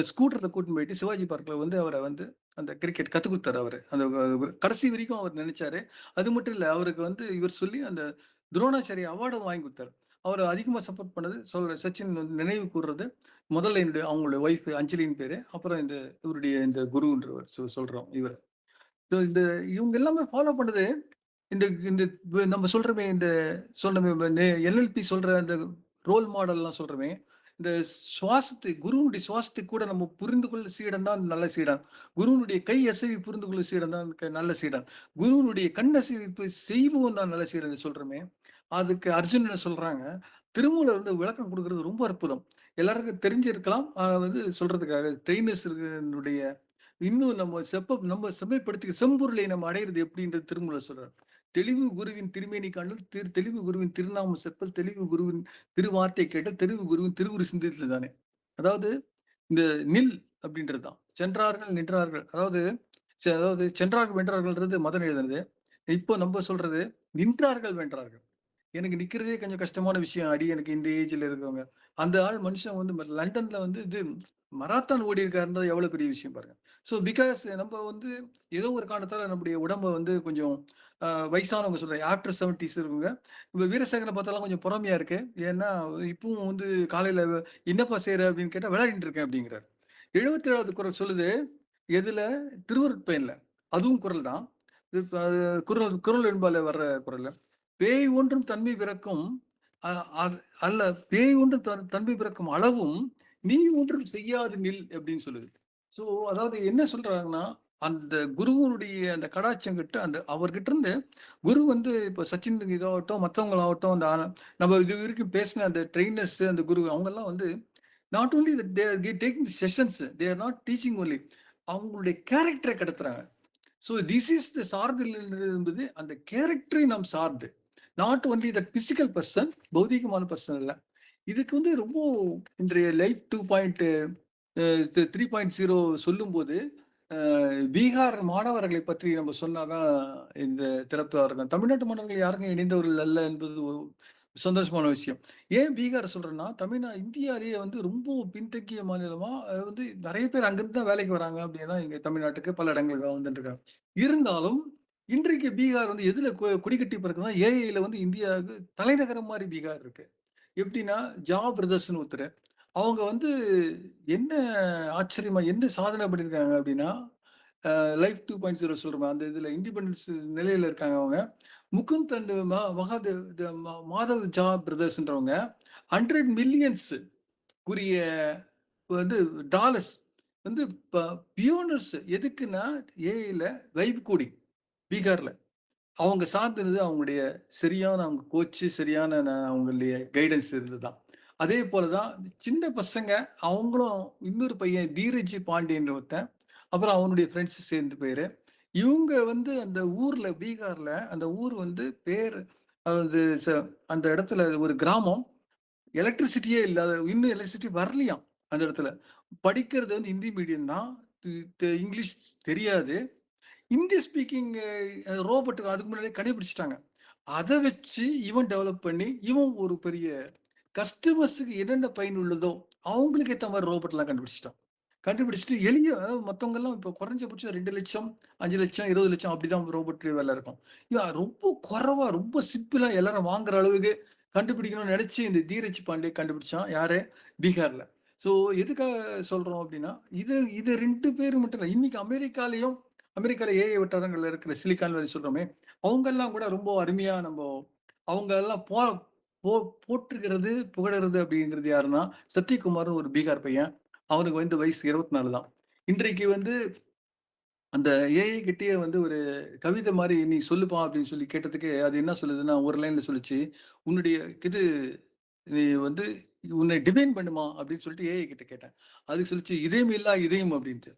ஸ்கூட்டர்ல கூட்டின்னு போயிட்டு சிவாஜி பார்க்ல வந்து அவரை வந்து அந்த கிரிக்கெட் கத்து கொடுத்தாரு. அவரு அந்த கடைசி வரைக்கும் அவர் நினைச்சாரு. அது மட்டும் இல்ல, அவருக்கு வந்து இவர் சொல்லி அந்த துரோணாச்சாரிய அவார்டும் வாங்கி கொடுத்தாரு. அவர் அதிகமா சப்போர்ட் பண்ணது சச்சின் வந்து நினைவு கூறுறது முதல்ல அவங்களுடைய ஒய்ஃப் அஞ்சலின் பேரு, அப்புறம் இவருடைய இந்த குருன்றவர் சொல்றோம் இவர். இந்த இவங்க எல்லாமே ஃபாலோ பண்ணது இந்த இந்த நம்ம சொல்றோமே, இந்த சொன்னமே NLP சொல்ற அந்த ரோல் மாடல்லாம் சொல்றோமே, இந்த குருவுடைய சுவாசத்தை கூட நம்ம புரிந்து கொள்ள சீடன் தான் நல்ல சீடன். குருவனுடைய கை அசைவி புரிந்து கொள்ள சீடன் தான் நல்ல சீடன். குருவனுடைய கண் அசைவிப்பு செய்வோம் தான் நல்ல சீடன் சொல்றோமே. அதுக்கு அர்ஜுனன் சொல்றாங்க. திருமூலர் வந்து விளக்கம் கொடுக்கறது ரொம்ப அற்புதம். எல்லாருக்கும் தெரிஞ்சிருக்கலாம். வந்து சொல்றதுக்காக ட்ரெயினர்ஸுடைய இன்னும் நம்ம செம்மைப்படுத்தி செம்பொருளை நம்ம அடையிறது எப்படின்றது திருமூலர் சொல்றாரு. தெளிவு குருவின் திருமேனி காணல், தெளிவு குருவின் திருநாம செப்பல், தெளிவு குருவின் திருவார்த்தை கேட்டல், தெளிவு குருவின் திருவுரு சிந்தித்தல் தானே. அதாவது இந்த நில் அப்படின்றதுதான். சென்றார்கள் நின்றார்கள், அதாவது சென்றார்கள் வென்றார்கள்ன்றது மதம் எழுதுனது. இப்போ நம்ம சொல்றது நின்றார்கள் வென்றார்கள். எனக்கு நிக்கிறதே கொஞ்சம் கஷ்டமான விஷயம். எனக்கு இந்த ஏஜ்ல இருக்கவங்க, அந்த ஆள் மனுஷன் வந்து லண்டன்ல வந்து இது மராத்தான் ஓடி இருக்காருன்றது எவ்வளவு பெரிய விஷயம் பாருங்க. ஸோ பிகாஸ் நம்ம வந்து ஏதோ ஒரு காரணத்தால நம்முடைய உடம்ப வந்து கொஞ்சம் வயசானவங்க சொல்றாங்க, ஆஃப்டர் 70s இருக்குங்க. இப்போ வீரசேகரனை பார்த்தாலும் கொஞ்சம் பொறாமையா இருக்கு. ஏன்னா இப்பவும் வந்து காலையில என்னப்பா செய்யற அப்படின்னு கேட்டா விளையாடிட்டு இருக்கேன் அப்படிங்கிறார். 77வது குரல் சொல்லுது, எதுல? திருவருட்பயன்ல. அதுவும் குரல் தான். குரல் என்பால வர்ற குரல். பேய் ஒன்றும் தன்மை பிறக்கும் அல்ல, பேய் ஒன்றும் தன்மை பிறக்கும் அளவும் நீ ஒன்றும் செய்யாது நில் அப்படின்னு சொல்லுது. சோ அதாவது என்ன சொல்றாங்கன்னா, அந்த குருவனுடைய அந்த கடாட்சங்கிட்ட அந்த அவர்கிட்ட இருந்து குரு வந்து இப்போ சச்சின் இதாகட்டும் மற்றவங்களாகட்டும், அந்த நம்ம இது வரைக்கும் பேசின அந்த ட்ரெயினர்ஸ், அந்த குரு அவங்க எல்லாம் வந்து not only taking sessions, they are not teaching only, அவங்களுடைய கேரக்டரை கடத்துறாங்க. ஸோ திஸ் இஸ் த சார்பில் என்பது அந்த கேரக்டரை நாம் சார்ந்து, not only that physical person, பௌதிகமான பர்சன் இல்லை. இதுக்கு வந்து ரொம்ப இன்றைய லைஃப் 3.0 சொல்லும் போது பீகார் மாணவர்களை பற்றி நம்ம சொன்னாதான் இந்த திறப்பாக இருக்கும். தமிழ்நாட்டு மாணவர்கள் யாருக்கும் இணைந்தவர்கள் அல்ல என்பது சந்தோஷமான விஷயம். ஏன் பீகார் சொல்றேன்னா, இந்தியாலயே வந்து ரொம்ப பின்தங்கிய மாநிலமா வந்து நெறைய பேர் அங்கிருந்து தான் வேலைக்கு வராங்க அப்படின்னா, இங்க தமிழ்நாட்டுக்கு பல இடங்களுக்கு வந்துட்டு இருக்காங்க. இருந்தாலும் இன்றைக்கு பீகார் வந்து எதுல கொடிகட்டி பறக்குதுன்னா, ஏஐல வந்து இந்தியாவுக்கு தலைநகரம் மாரி பீகார் இருக்கு. எப்படின்னா, பிரதர்ஸ்ன்னு ஒருத்தரு. அவங்க வந்து என்ன ஆச்சரியமா என்ன சாதனை பண்ணியிருக்காங்க அப்படின்னா, லைஃப் 2.0 சொல்றோமே, அந்த இதுல இண்டிபெண்டன்ஸ் நிலையில இருக்காங்க அவங்க. முகுந்த் அண்ட் மகாதேவ் மாதவ் பிரதர்ஸ்ன்றவங்க 100 மில்லியன்ஸ் உரிய வந்து டாலர்ஸ் வந்து பியோனர்ஸ் எதுக்குன்னா ஏஐல லைவ் கோடிங் பீகார்ல. அவங்க சார்ந்திருந்தது அவங்களுடைய சரியான அவங்க கோச்சு, சரியான அவங்களுடைய கைடன்ஸ் இருந்துதான். அதே போலதான் சின்ன பசங்க அவங்களும் இன்னொரு பையன் தீரஜ் பாண்டியன் ஒருத்தன், அப்புறம் அவனுடைய ஃப்ரெண்ட்ஸ் சேர்ந்து பேரு. இவங்க வந்து அந்த ஊர்ல பீகார்ல அந்த ஊர் வந்து பேர் அது அந்த இடத்துல ஒரு கிராமம் எலக்ட்ரிசிட்டியே இல்லாத இன்னும் எலக்ட்ரிசிட்டி வரலையாம் அந்த இடத்துல. படிக்கிறது வந்து ஹிந்தி மீடியம் தான். இங்கிலீஷ் தெரியாது. இந்தி ஸ்பீக்கிங் ரோபோட் அதுக்கு முன்னாடியே கண்டுபிடிச்சிட்டாங்க. அதை வச்சு இவன் டெவலப் பண்ணி இவன் ஒரு பெரிய கஸ்டமர்ஸுக்கு என்னென்ன பயன் உள்ளதோ அவங்களுக்கு ஏற்ற மாதிரி ரோபோட் எல்லாம் கண்டுபிடிச்சிட்டான். கண்டுபிடிச்சிட்டு எளிய அதாவது மற்றவங்க எல்லாம் இப்போ குறைஞ்சபட்சம் 2 லட்சம் 5 லட்சம் 20 லட்சம் அப்படிதான் ரோபோட் வேலை இருக்கும். இவன் ரொம்ப குறைவா ரொம்ப சிம்பிளா எல்லாரும் வாங்குற அளவுக்கு கண்டுபிடிக்கணும்னு நினைச்சு இந்த தீரஜ் பாண்டே கண்டுபிடிச்சான். யாரு? பீகார்ல. ஸோ எதுக்காக சொல்றோம் அப்படின்னா இது இது 2 பேர் மட்டும் இல்லை. இன்னைக்கு அமெரிக்கால ஏஐ வட்டாரங்கள்ல இருக்கிற சிலிக்கான் வேலி சொல்றோமே, அவங்க எல்லாம் கூட ரொம்ப அருமையா அவங்க எல்லாம் போற்றுகிறது புகழறது அப்படிங்கிறது யாருன்னா சத்யகுமார்னு ஒரு பீகார் பையன். அவனுக்கு வந்து வயசு 24 தான். இன்றைக்கு வந்து அந்த ஏஐ கிட்டயே வந்து ஒரு கவிதை மாதிரி நீ சொல்லுப்பா அப்படின்னு சொல்லி கேட்டதுக்கு அது என்ன சொல்லுதுன்னா ஒரு லைன்ல சொல்லுச்சு, உன்னுடைய இது நீ வந்து உன்னை டிஃபைன் பண்ணுமா அப்படின்னு சொல்லிட்டு ஏஐ கிட்ட கேட்டேன். அதுக்கு சொல்லிச்சு இதயம் இல்லா இதயம் அப்படின்ட்டு.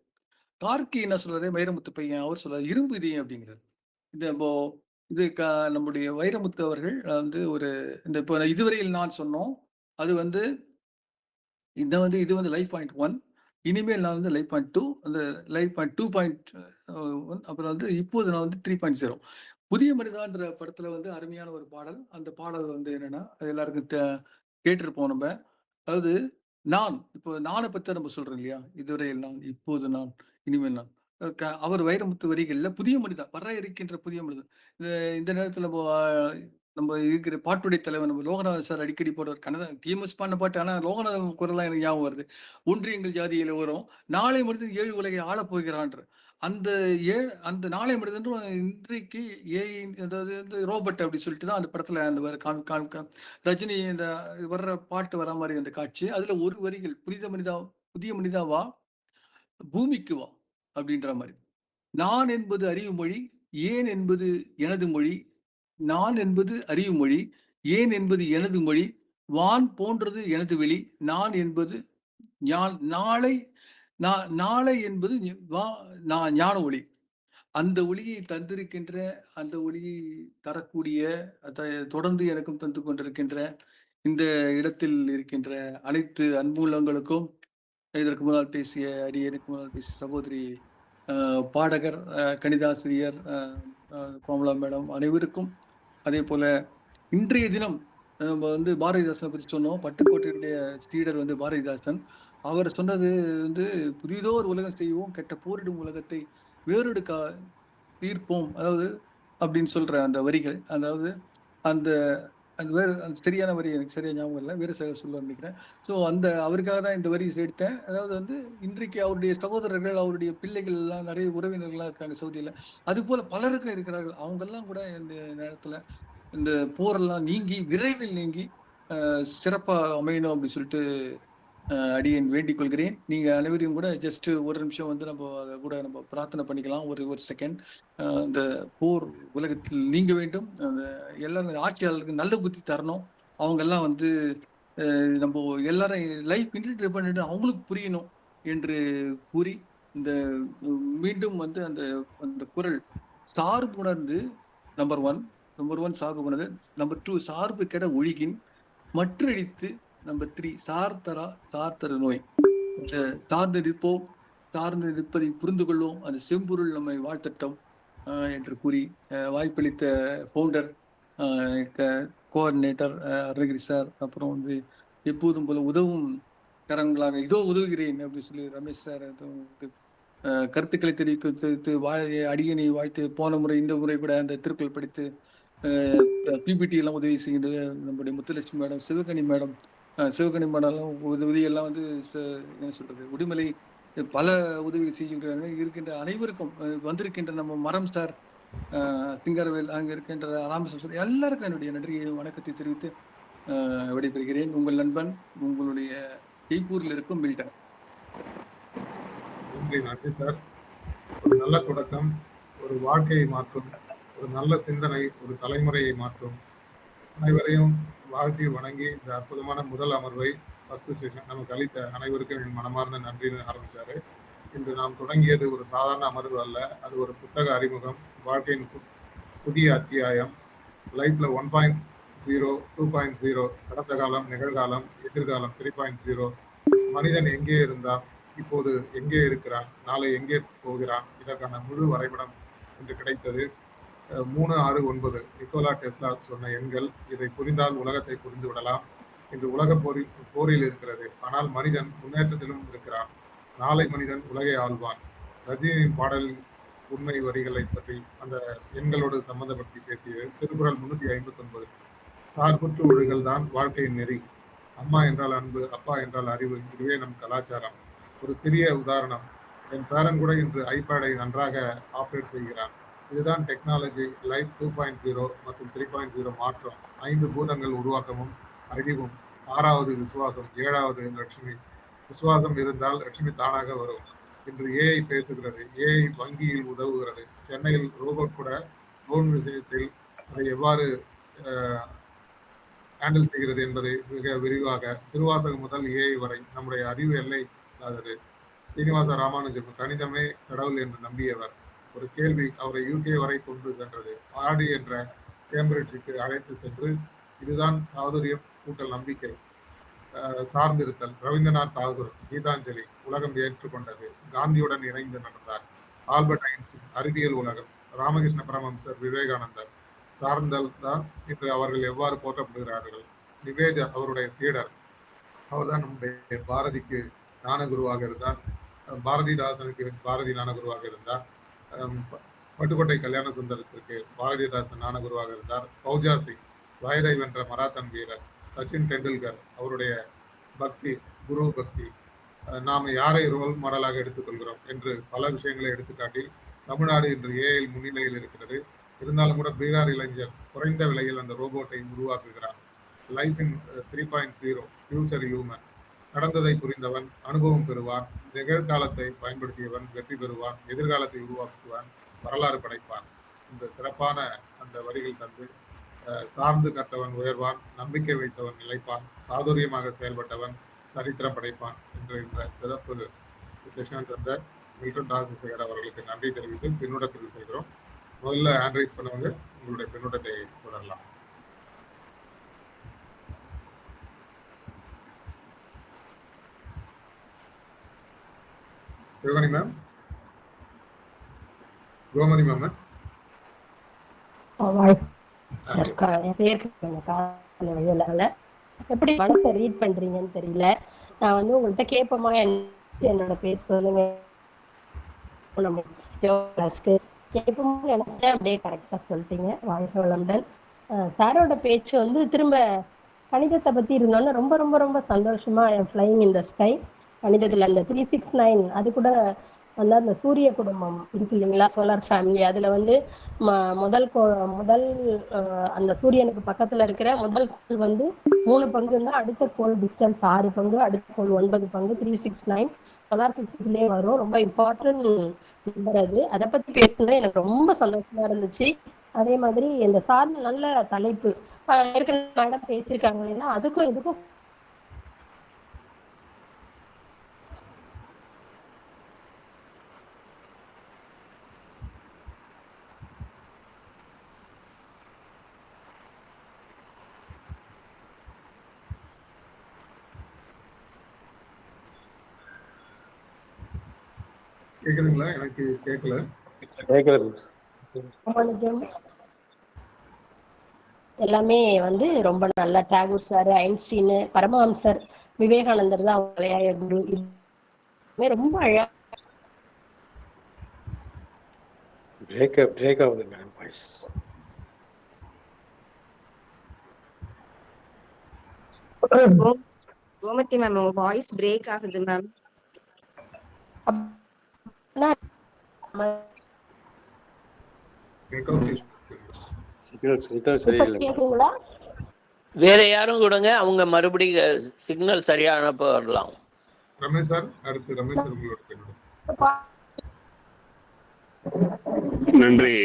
கார்கி என்ன சொல்றாரு, வைரமுத்து பையன் அவர் சொல்றாரு இரும்பு இதயம் அப்படிங்கிறார். இந்த இப்போ இது நம்முடைய வைரமுத்து அவர்கள் வந்து ஒரு இந்த இப்போ இதுவரையில் நான் சொன்னோம். அது வந்து இது வந்து லைஃப் பாயிண்ட் 1. இனிமேல் நான் வந்து லைஃப் பாயிண்ட் 2, அந்த லைஃப் பாயிண்ட் 2.1 அப்புறம் வந்து இப்போது நான் வந்து 3.0. புதிய மனிதான்ற படத்துல வந்து அருமையான ஒரு பாடல். அந்த பாடல் வந்து என்னன்னா, அது எல்லாருக்கும் கேட்டிருப்போம் நம்ம. அதாவது இப்போ நானை பத்தி நம்ம சொல்றோம் இல்லையா? இதுவரையில் நான், இப்போது நான், இனிமேல் நான். அவர் வைரமுத்து வரிகள்ல புதிய மனிதன் வர இருக்கின்ற புதிய மனிதன். இந்த நேரத்துல நம்ம இருக்கிற பாட்டுடைய தலைவர் நம்ம லோகநாதன் சார் அடிக்கடி போடுவார். கண்ணதான் டிஎம்எஸ் பாடின பாட்டு. ஆனா லோகநாதன் குரல்லாம் எனக்கு ஞாபகம் வருது. ஒன்றியங்கள் ஜாதியில வரும். நாளை மனிதன் 7 உலகை ஆளப் போகிறான்ற அந்த அந்த நாளை மனிதன் இன்றைக்கு ஏஐ அதாவது வந்து ரோபோட் அப்படி சொல்லிட்டு தான் அந்த படத்துல அந்த ரஜினி இந்த வர்ற பாட்டு வர மாதிரி அந்த காட்சி. அதுல ஒரு வரிகள் புதிய மனிதா வா பூமிக்கு வா அப்படின்ற மாதிரி. நான் என்பது அறிவு மொழி, ஏன் என்பது எனது மொழி. நான் என்பது அறிவு மொழி, ஏன் என்பது எனது மொழி. வான் போன்றது எனது வெளி. நான் என்பது நாளை நாளை என்பது ஞான ஒளி. அந்த ஒளியை தந்திருக்கின்ற, அந்த ஒளியை தரக்கூடிய, தொடர்ந்து எனக்கும் தந்து கொண்டிருக்கின்ற இந்த இடத்தில் இருக்கின்ற அனைத்து அன்புள்ளங்களுக்கும், இதற்கு முன்னால் பேசிய எனக்கு முன்னால் பேசிய சகோதரி பாடகர், கணிதாசிரியர் கோமலா மேடம் அனைவருக்கும், அதே போல இன்றைய தினம் நம்ம வந்து பாரதிதாசனை பற்றி சொன்னோம். பட்டுக்கோட்டையுடைய சீடர் வந்து பாரதிதாசன். அவர் சொன்னது வந்து புதிதோர் உலகம் செய்வோம், கெட்ட போரிடும் உலகத்தை வேறொடுக்க தீர்ப்போம், அதாவது அப்படின்னு சொல்ற அந்த வரிகள், அதாவது அந்த சரியான வரி எனக்கு சரியா ஞாபகம் இல்லை, வேற சொல்ல நினைக்கிறேன். ஸோ அவருக்காக தான் இந்த வரி எடுத்தேன். அதாவது வந்து இன்றைக்கு அவருடைய சகோதரர்கள், அவருடைய பிள்ளைகள் எல்லாம் நிறைய உறவினர்கள்லாம் இருக்காங்க சவுதியில. அது போல பலருக்கும் இருக்கிறார்கள். அவங்க எல்லாம் கூட இந்த நேரத்துல இந்த போரெல்லாம் நீங்கி விரைவில் நீங்கி சிறப்பா அமையணும் அப்படின்னு சொல்லிட்டு அடியேன் வேண்டிக் கொள்கிறேன். நீங்க அனைவரையும் கூட ஜஸ்ட் ஒரு நிமிஷம் வந்து நம்ம அதை கூட நம்ம பிரார்த்தனை பண்ணிக்கலாம். ஒரு செகண்ட். இந்த போர் உலகத்தில் நீங்க வேண்டும். அந்த எல்லாரும் ஆட்சியாளருக்கு நல்ல புத்தி தரணும். அவங்க எல்லாம் வந்து நம்ம எல்லாரும் லைஃப் இன்டர்டிபெண்டன்ட் அவங்களுக்கு புரியணும் என்று கூறி இந்த மீண்டும் வந்து அந்த குரல் சார்பு உணர்ந்து நம்பர் 1 சார்பு உணர்ந்து, நம்பர் 2 சார்பு கெட ஒழுகின் மற்றழித்து, நம்பர் 3 சார்தர நோய். சார்ந்து நிற்போம், சார்ந்து நிற்பதை புரிந்து கொள்வோம், அந்த செம்பொருள் நம்மை வாழ்த்தட்டும் என்று கூறி வாய்ப்பளித்த பவுண்டர் கோஆர்டினேட்டர் அருணகிரி சார், அப்புறம் வந்து எப்போதும் போல உதவும் கரங்களாக இதோ உதவுகிறேன் அப்படின்னு சொல்லி ரமேஷ் சார் கருத்துக்களை தெரிவித்து அடியனை வாழ்த்து போன முறை இந்த முறை கூட அந்த திருக்குறள் படித்து பிபிடி எல்லாம் உதவி செய்கின்ற நம்முடைய Muthulakshmi madam, Sivagani madam, Sivagani madam உதவியெல்லாம் வந்து என்ன சொல்றது உடுமலை பல உதவி செய்கின்றாங்க. இருக்கின்ற அனைவருக்கும் வந்திருக்கின்ற நம்ம மரம் சார், சிங்கரவேல், அங்க இருக்கின்ற ராமசாமி எல்லாருக்கும் என்னுடைய நன்றியை வணக்கத்தை தெரிவித்து விடைபெறுகிறேன். உங்கள் நண்பன், உங்களுடைய ஜெய்ப்பூரில் இருக்கும் மில்டன். நன்றி சார். ஒரு நல்ல தொடக்கம், ஒரு வாழ்க்கையை மாற்றும், ஒரு நல்ல சிந்தனை, ஒரு தலைமுறையை மாற்றும். அனைவரையும் வாழ்த்தி வணங்கி இந்த அற்புதமான முதல் அமர்வை ஃபர்ஸ்ட் செஷன் நமக்கு அளித்த அனைவருக்கும் என் மனமார்ந்த நன்றின்னு ஆரம்பிச்சாரு. இன்று நாம் தொடங்கியது ஒரு சாதாரண அமர்வு அல்ல, அது ஒரு புத்தக அறிமுகம், வாழ்க்கையின் புதிய அத்தியாயம், லைஃப்ல 1.0, 2.0, கடந்த காலம், நிகழ்காலம், எதிர்காலம் 3.0, மனிதன் எங்கே இருந்தான், இப்போது எங்கே இருக்கிறான், நாளை எங்கே போகிறான், இதற்கான முழு வரைபடம் என்று கிடைத்தது. 369 நிக்கோலா டெஸ்லா சொன்ன எண்கள். இதை புரிந்தால் உலகத்தை புரிந்து விடலாம். இன்று உலக போரில் இருக்கிறது, ஆனால் மனிதன் முன்னேற்றத்திலும் இருக்கிறான். நாளை மனிதன் உலகை ஆள்வான். ரஜினியின் பாடலின் உண்மை வரிகளை பற்றி அந்த எண்களோடு சம்பந்தப்படுத்தி பேசியது. திருக்குறள் 359. சார்புற்று ஒழுகல் தான் வாழ்க்கையின் நெறி. அம்மா என்றால் அன்பு, அப்பா என்றால் அறிவு, இதுவே நம் கலாச்சாரம். ஒரு சிறிய உதாரணம், என் பேரன் கூட இன்று ஐபேடை நன்றாக ஆப்ரேட் செய்கிறான். இதுதான் டெக்னாலஜி. லைஃப் 2.0 மற்றும் 3.0 மாற்றம். 5 பூதங்கள் உருவாக்கமும் அழிவும். 6வது விசுவாசம், 7வது லட்சுமி. விசுவாசம் இருந்தால் லட்சுமி தானாக வரும். இன்று ஏஐ பேசுகிறது, ஏஐ வங்கியில் உதவுகிறது. சென்னையில் ரோபோட் கூட லோன் விஷயத்தில் அதை எவ்வாறு ஹேண்டில் செய்கிறது என்பதை மிக விரிவாக, திருவாசகம் முதல் ஏஐ வரை நம்முடைய அறிவு எல்லை இல்லாதது. சீனிவாச ராமானுஜம் கணிதமே கடவுள் என்று நம்பியவர். ஒரு கேள்வி அவரை யூகே வரை கொண்டு சென்றது. ஆடி என்ற கேம்பிரிட்ஜுக்கு அழைத்து சென்று இதுதான் சாதுரியம் கூட்டல் நம்பிக்கை சார்ந்திருத்தல். ரவீந்திரநாத் தாகூர் கீதாஞ்சலி உலகம் ஏற்றுக்கொண்டது. காந்தியுடன் இணைந்து நடந்தார். ஆல்பர்ட் ஐன்ஸ்டீன் அறிவியல் உலகம். ராமகிருஷ்ண பரமஹம்சர், விவேகானந்தர் சார்ந்தல் தான் இன்று அவர்கள் எவ்வாறு போற்றப்படுகிறார்கள். நிவேதா அவருடைய சீடர், அவர்தான் நம்முடைய பாரதிக்கு ஞானகுருவாக இருந்தார். பாரதிதாசனுக்கு பாரதி ஞானகுருவாக இருந்தார். பட்டுக்கோட்டை கல்யாண சுந்தரத்திற்கு பாரதிதாசன் ஞானகுருவாக இருந்தார். பௌஜா சிங் வயதை வென்ற மராத்தன் வீரர். சச்சின் டெண்டுல்கர் அவருடைய பக்தி, குரு பக்தி. நாம் யாரை ரோல் மாடலாக எடுத்துக்கொள்கிறோம் என்று பல விஷயங்களை எடுத்துக்காட்டி தமிழ்நாடு இன்று ஏஐ முன்னிலையில் இருக்கிறது. இருந்தாலும் கூட பீகார் இளைஞர் குறைந்த விலையில் அந்த ரோபோட்டை உருவாக்குகிறார். லைஃப் இன் 3.0 ஃபியூச்சர் ஹியூமன். நடந்ததை புரிந்தவன் அனுபவம் பெறுவான். நிகழ்காலத்தை பயன்படுத்தியவன் வெற்றி பெறுவான். எதிர்காலத்தை உருவாக்குவான், வரலாறு படைப்பான். இந்த சிறப்பான அந்த வரிகள் தந்து சார்ந்து கற்றவன் உயர்வான், நம்பிக்கை வைத்தவன் நிலைப்பான், சாதுரியமாக செயல்பட்டவன் சரித்திரம் படைப்பான் என்ற இந்த சிறப்பு செஷன் தந்த மில்டன் ராஜசேகர் அவர்களுக்கு நன்றி தெரிவித்து பின்னூட்டத்திற்கு செல்கிறோம். முதல்ல ஹேண்ட்ரைஸ் பண்ணவங்க உங்களுடைய பின்னூட்டத்தை தொடரலாம். Sivagani ma'am, Gomathi ma'am. எப்படி மனசை ரீட் பண்றீங்கன்னு தெரியல. நான் வந்து உங்கள்கிட்ட கேட்போமா, என்னோட பேர் சொல்லுங்க கேட்போம்னு நினைச்சேன். அப்படியே கரெக்டா சொல்லிட்டீங்க. வாழ்க வளமுடன். சாரோட பேச்சு வந்து திரும்ப கணிதத்தை பத்தி இருந்தோன்னா ரொம்ப ரொம்ப ரொம்ப சந்தோஷமா ஃப்ளைங் இன் த ஸ்கை கணிதத்துல அந்த 369 அது கூட வந்து அந்த சூரிய குடும்பம் இருக்கு இல்லைங்களா, சோலார் ஃபேமிலி. அதுல வந்து முதல் அந்த சூரியனுக்கு பக்கத்துல இருக்கிற முதல் கோள் வந்து 3 பங்குன்னா அடுத்த கோள் டிஸ்டன்ஸ் 6 பங்கு, அடுத்த கோள் 9 பங்கு. 369 சோலார் பிசிக்ஸ்லயே வரும். ரொம்ப இம்பார்ட்டன்ட் நம்பர் அது. அதை பத்தி பேசுனது எனக்கு ரொம்ப சந்தோஷமா இருந்துச்சு. அதே மாதிரி இந்த சார்ந்த நல்ல தலைப்பு ஏற்கனவே மேடம் பேசியிருக்காங்க இல்லைன்னா, அதுக்கும் இதுக்கும் கேக்குதுங்களா? எனக்கு கேட்கல. எல்லாமே வந்து ரொம்ப நல்லா டாகூர் சார், ஐன்ஸ்டீன், பரமஹம்சர், விவேகானந்தர் தான் அவங்களுடைய குரு. இதுமே ரொம்ப அழகா பிரேக் ஆகுது மேடம் வாய்ஸ். கோமதி மேம் உங்க வாய்ஸ் பிரேக் ஆகுது மேம். சிக்னல் சரியில்லை. கேக்குங்களா? வேற யாரும் கொடுங்க, அவங்க மறுபடியும் சிக்னல் சரியானப்போ வரலாம். ரமேஷ் சார், அடுத்து ரமேஷ் சார் உங்களோட பெண்ணோட. நன்றி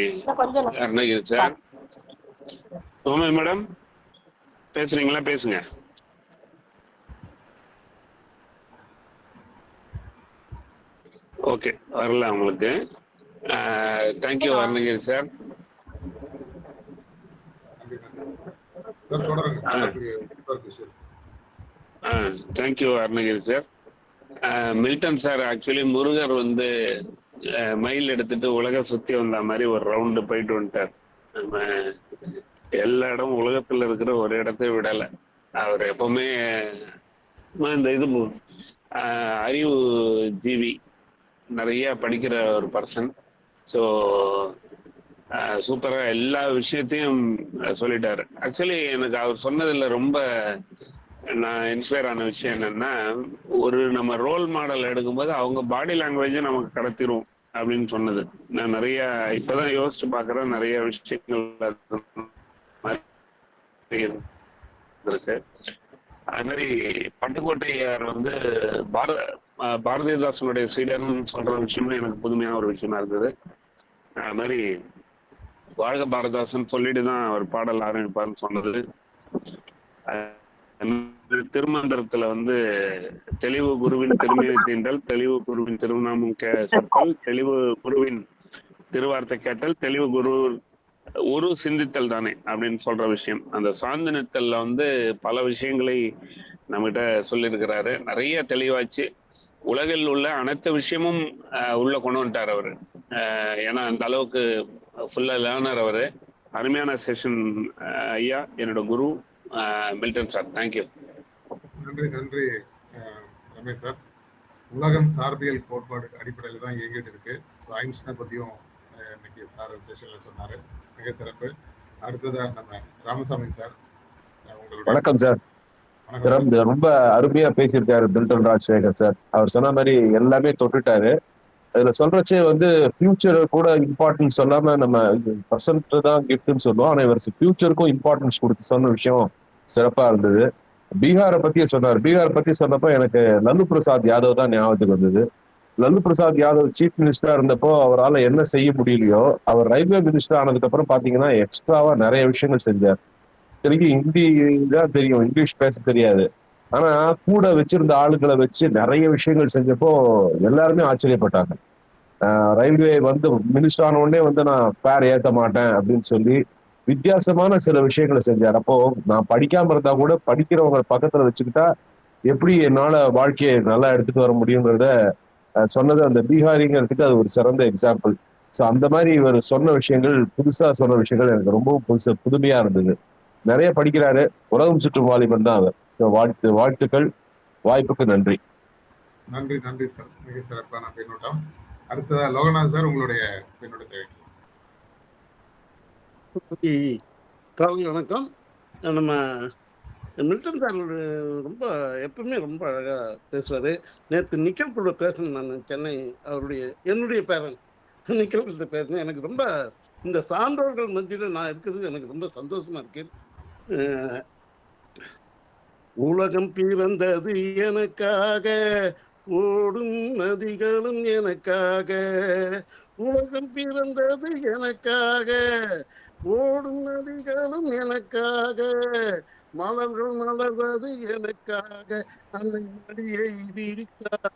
கொஞ்சம் அருணகிரி சார். சோமே மேடம் பேசுறீங்களா? பேசுங்க. ஓகே, வரல உங்களுக்கு. Thank you Arunagiri sir. சார் தொடருங்க. Thank you Arunagiri sir. Milton sir, actually Murugar வந்து மயில் எடுத்துட்டு உலக சுத்தி வந்த மாதிரி ஒரு ரவுண்டு போயிட்டு வந்துட்டார். நம்ம எல்லா இடமும் உலகத்துல இருக்கிற ஒரு இடத்தை விடல. அவர் எப்பவுமே இந்த இது அறிவு ஜீவி, நிறைய படிக்கிற ஒரு பர்சன். ஸோ சூப்பரா எல்லா விஷயத்தையும் சொல்லிட்டாரு. ஆக்சுவலி எனக்கு அவர் சொன்னதுல ரொம்ப நான் இன்ஸ்பயர் ஆன விஷயம் என்னன்னா, ஒரு நம்ம ரோல் மாடல் எடுக்கும்போது அவங்க பாடி லாங்குவேஜும் நமக்கு கடத்திரும் அப்படின்னு சொன்னது. நான் நிறைய இப்பதான் யோசிச்சு பாக்குறேன், நிறைய விஷயங்கள் இருக்கு. அது மாதிரி பட்டுக்கோட்டையார் வந்து பாரதிதாசனுடைய சீடர்னு சொல்ற விஷயம்னு எனக்கு புதுமையான ஒரு விஷயமா இருந்தது. அது மாதிரி வாழ்க பாரதாசன் சொல்லிட்டு தான் அவர் பாடல் ஆரம்பிப்பார்னு சொன்னது. திருமந்திரத்துல வந்து தெளிவு குருவின் திருமையை தீண்டல், தெளிவு குருவின் திருநாமம் கற்பல், தெளிவு குருவின் திருவார்த்தை கேட்டல், தெளிவு குரு ஒரு சிந்தித்தல் தானே அப்படின்னு சொல்ற விஷயம். அந்த சார்ந்து நிறுத்தல்ல வந்து பல விஷயங்களை நம்மகிட்ட சொல்லியிருக்கிறாரு. நிறைய தெளிவாச்சு. உலகில் உள்ள அனைத்து விஷயமும் உள்ள கொண்டு வந்துட்டார் அவரு. ஏன்னா அந்த அளவுக்கு ஃபுல்லா லேர்னர் அவரு. அருமையான செஷன் ஐயா, என்னோட குரு மில்டன் சார். தேங்க்யூ. நன்றி நன்றி ரமேஷ் சார். உலகம் சார்பியல் கோட்பாடு அடிப்படையில் தான் இயங்கிட்டு இருக்கு. ஸோ ஐன்ஸ்டீனை பற்றியும் இன்னைக்கு சார் செஷன்ல சொன்னாரு, மிக சிறப்பு. அடுத்ததாக நம்ம ராமசாமி சார், உங்களுடைய. வணக்கம் சார். சிறந்த ரொம்ப அருமையா பேசியிருக்காரு மில்டன் ராஜசேகர் சார். அவர் சொன்ன மாதிரி எல்லாமே தொட்டுட்டாரு. அதுல சொல்றச்சே வந்து ஃபியூச்சர் கூட இம்பார்ட்டன்ஸ் சொல்லாம நம்ம ப்ரெசன்ட் தான் கிஃப்ட்னு சொல்லுவோம். ஆனா இவர் ஃபியூச்சருக்கும் இம்பார்ட்டன்ஸ் கொடுத்து சொன்ன விஷயம் சிறப்பா இருந்தது. பீகாரை பத்தியே சொன்னார். பீகார் பத்தி சொன்னப்போ எனக்கு லல்லு பிரசாத் யாதவ் தான் ஞாபகத்துக்கு வந்தது. லல்லு பிரசாத் யாதவ் சீஃப் மினிஸ்டரா இருந்தப்போ அவரால் என்ன செய்ய முடியலையோ, அவர் ரயில்வே மினிஸ்டர் ஆனதுக்கு அப்புறம் பாத்தீங்கன்னா எக்ஸ்ட்ராவா நிறைய விஷயங்கள் செஞ்சார். எனக்கு ஹிந்தி தான் தெரியும், இங்கிலீஷ் பேச தெரியாது. ஆனா கூட வச்சிருந்த ஆளுகளை வச்சு நிறைய விஷயங்கள் செஞ்சப்போ எல்லாருமே ஆச்சரியப்பட்டாங்க. ரயில்வே வந்து மினிஸ்டர் ஆன உடனே வந்து நான் பேர் ஏற்ற மாட்டேன் அப்படின்னு சொல்லி வித்தியாசமான சில விஷயங்களை செஞ்சார். அப்போ நான் படிக்காம இருந்தா கூட படிக்கிறவங்க பக்கத்துல வச்சுக்கிட்டா எப்படி என்னால வாழ்க்கையை நல்லா எடுத்துட்டு வர முடியுங்கிறத சொன்னது அந்த பீகாரிங்கிறதுக்கு அது ஒரு சிறந்த எக்ஸாம்பிள். ஸோ அந்த மாதிரி இவர் சொன்ன விஷயங்கள், புதுசா சொன்ன விஷயங்கள் எனக்கு ரொம்ப புதுமையா இருந்தது. நிறைய படிக்கிறாரு. உலகம் சுற்றும் வாலிபன் தான் அவர். வாழ்த்துக்கள். வாய்ப்புக்கு நன்றி. நன்றி நன்றி சார், மிக சிறப்பான பின்னூட்டம். அடுத்ததா லோகநாத் சார், உங்களுடைய பின்னூட்டத்தை வணக்கம். நம்ம மில்டன் சார் ரொம்ப எப்பவுமே ரொம்ப அழகா பேசுவாரு. நேற்று நிக்கல் கூட பேசினேன் நான், சென்னை என்னுடைய பேரன் நிக்கல் கிட்ட பேசினேன். எனக்கு ரொம்ப இந்த சான்றோர்கள் மத்தியில் நான் இருக்கிறது எனக்கு ரொம்ப சந்தோஷமா இருக்கு. உலகம் பிறந்தது எனக்காக, ஓடும் நதிகளும் எனக்காக. உலகம் பிறந்தது எனக்காக, ஓடும் நதிகளும் எனக்காக. மலர்கள் மலர்வது எனக்காக, அந்த மடியை விரிக்காக.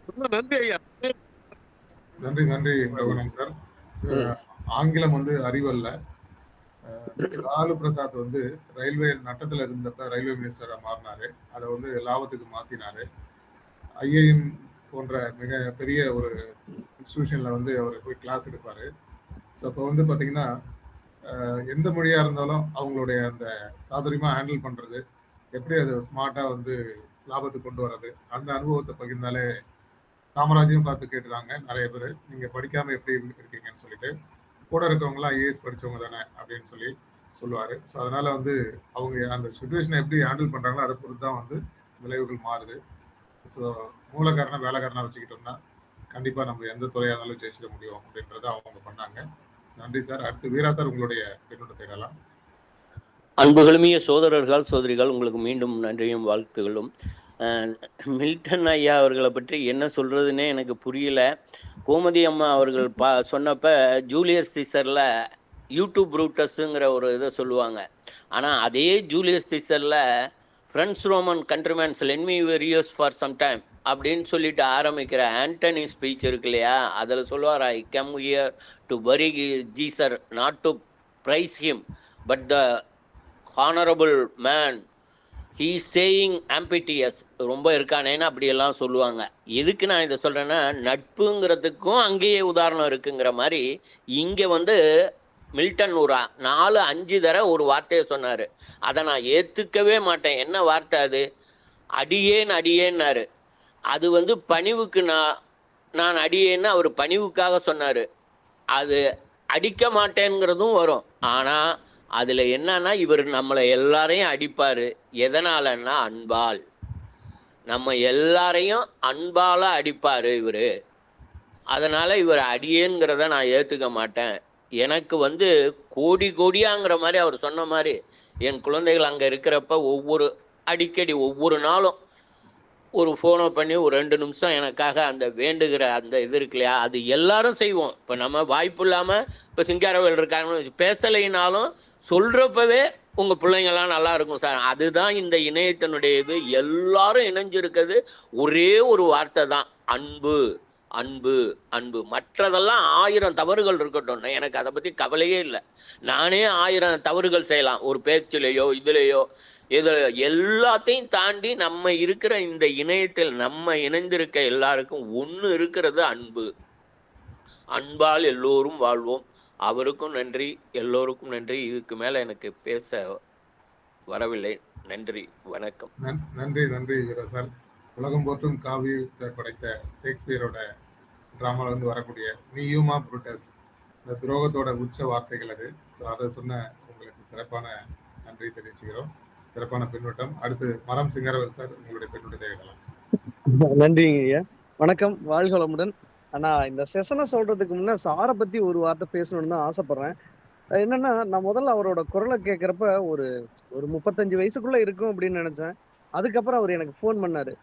ரொம்ப நன்றி ஐயா. நன்றி நன்றி ரகுநாத் சார். ஆங்கிலம் வந்து அறிவல்ல. லாலு பிரசாத் வந்து ரயில்வே நட்டத்துல இருந்தப்ப ரயில்வே மினிஸ்டரா மாறினாரு. அதை வந்து லாபத்துக்கு மாத்தினாரு. ஐஏஎம் போன்ற மிக பெரிய ஒரு இன்ஸ்டிடியூஷன்ல வந்து அவர் போய் கிளாஸ் எடுப்பாரு. ஸோ அப்போ வந்து பார்த்தீங்கன்னா எந்த மொழியா இருந்தாலும் அவங்களுடைய அந்த சாதுரியமா ஹேண்டில் பண்றது, எப்படி அதை ஸ்மார்ட்டா வந்து லாபத்துக்கு கொண்டு வர்றது, அந்த அனுபவத்தை பகிர்ந்தாலே காமராஜையும் பார்த்து கேட்டுறாங்க நிறைய பேர். நீங்க படிக்காம எப்படி இருக்கீங்கன்னு சொல்லிட்டு, கூட இருக்கவங்களாம் ஐஏஎஸ் படிச்சவங்க தானே அப்படின்னு சொல்லி சொல்லுவாரு. ஸோ அதனால வந்து அவங்க அந்த சுச்சுவேஷனை எப்படி ஹேண்டில் பண்றாங்களோ அதை பொறுத்து தான் வந்து விளைவுகள் மாறுது. ஸோ மூலக்காரனை வேலைக்காரனா வச்சுக்கிட்டோம்னா கண்டிப்பா நம்ம எந்த துறையா இருந்தாலும் ஜெயிச்சிட முடியும் அப்படின்றத அவங்க பண்ணாங்க. நன்றி சார். அடுத்து வீரா சார் உங்களுடைய பின்னோட்டத்தை தேடலாம். அன்புகளுமிய சோதரர்கள் சோதரிகள், உங்களுக்கு மீண்டும் நன்றியும் வாழ்த்துகளும். மில்டன் ஐயா அவர்களை பற்றி என்ன சொல்றதுன்னே எனக்கு புரியல. கோமதி அம்மா அவர்கள் சொன்னப்ப ஜூலியஸ் சீசர்ல யூடியூப் ரூட்டஸுங்கிற ஒரு இதை சொல்லுவாங்க. ஆனால் அதே ஜூலியஸ் சீசர்ல friends Roman countrymen let me your ears for some time அப்படின்னு சொல்லிட்டு ஆரம்பிக்கிற ஆண்டனி ஸ்பீச் இருக்கு இல்லையா, அதில் சொல்லுவார், I come here to bury Caesar not to praise him but the honourable man he saying ambitious ரொம்ப இருக்கானேன்னு அப்படியெல்லாம் சொல்லுவாங்க. எதுக்கு நான் இதை சொல்கிறேன்னா, நட்புங்கிறதுக்கும் அங்கேயே உதாரணம் இருக்குங்கிற மாதிரி இங்கே வந்து மில்டன் ஒரு 4-5 தடவை ஒரு வார்த்தையை சொன்னார். அதை நான் ஏற்றுக்கவே மாட்டேன். என்ன வார்த்தை அது? அடியேன் அடியேன்னாரு. அது வந்து பணிவுக்கு நான் அடியேன்னு அவர் பணிவுக்காக சொன்னார். அது அடிக்க மாட்டேங்கிறதும் வரும். ஆனால் அதில் என்னன்னா, இவர் நம்மளை எல்லாரையும் அடிப்பார். எதனாலன்னா அன்பால். நம்ம எல்லாரையும் அன்பால் அடிப்பார் இவர். அதனால் இவர் அடியேங்கிறத நான் ஏற்றுக்க மாட்டேன். எனக்கு வந்து கோடி கோடியாங்கிற மாதிரி அவர் சொன்ன மாதிரி என் குழந்தைகள் அங்கே இருக்கிறப்ப அடிக்கடி ஒவ்வொரு நாளும் ஒரு ஃபோனை பண்ணி ஒரு 2 நிமிஷம் எனக்காக அந்த வேண்டுகிற அந்த இது இருக்கு இல்லையா, அது எல்லாரும் செய்வோம். இப்போ நம்ம வாய்ப்பு இல்லாமல் இப்போ சிங்காரவேல் இருக்காங்கன்னு பேசலைனாலும் சொல்கிறப்பவே உங்கள் பிள்ளைங்கள்லாம் நல்லா இருக்கும் சார். அதுதான் இந்த இணையத்தினுடைய இது. எல்லாரும் இணைஞ்சிருக்கிறது ஒரே ஒரு வார்த்தை தான், அன்பு அன்பு அன்பு. மற்றதெல்லாம் 1000 தவறுகள் இருக்கட்டும், எனக்கு அதை பற்றி கவலையே இல்லை. நானே 1000 தவறுகள் செய்யலாம், ஒரு பேச்சிலேயோ இதுலேயோ எல்லாத்தையும் தாண்டி நம்ம இருக்கிற இந்த இணையத்தில் நம்ம இணைந்திருக்க எல்லாருக்கும் ஒன்று இருக்கிறது, அன்பு. அன்பால் எல்லோரும் வாழ்வோம். அவருக்கும் நன்றி, எல்லோருக்கும் நன்றி. இதுக்கு மேல எனக்கு பேச வரவில்லை. நன்றி, வணக்கம். நன்றி நன்றி வீரா சார். உலகம் போற்றும் காவியத்தை படைத்த ஷேக்ஸ்பியரோட டிராமால இருந்து வரக்கூடிய நீயுமா புரூட்டஸ், இந்த துரோகத்தோட உச்ச வார்த்தைகள் அது. ஸோ அதை சொன்ன உங்களுக்கு சிறப்பான நன்றி தெரிவிச்சுக்கிறோம். சிறப்பான பின்னூட்டம். அடுத்து மரம் சிங்கரவேல் சார், உங்களுடைய பின்னூட்டத்தை கேட்கலாம். நன்றிங்க ஐயா. வணக்கம், வாழ்க வளமுடன். ஆனா இந்த செஷனை சொல்றதுக்கு முன்னாடி சாரை பத்தி ஒரு வார்த்தை பேசணும்னு தான் ஆசைப்படுறேன். என்னன்னா, நான் முதல்ல அவரோட குரலை கேட்கறப்ப ஒரு 35 வயசுக்குள்ள இருக்கும் அப்படின்னு நினைச்சேன். அதுக்கப்புறம் அவர் எனக்கு ஃபோன் பண்ணாரு,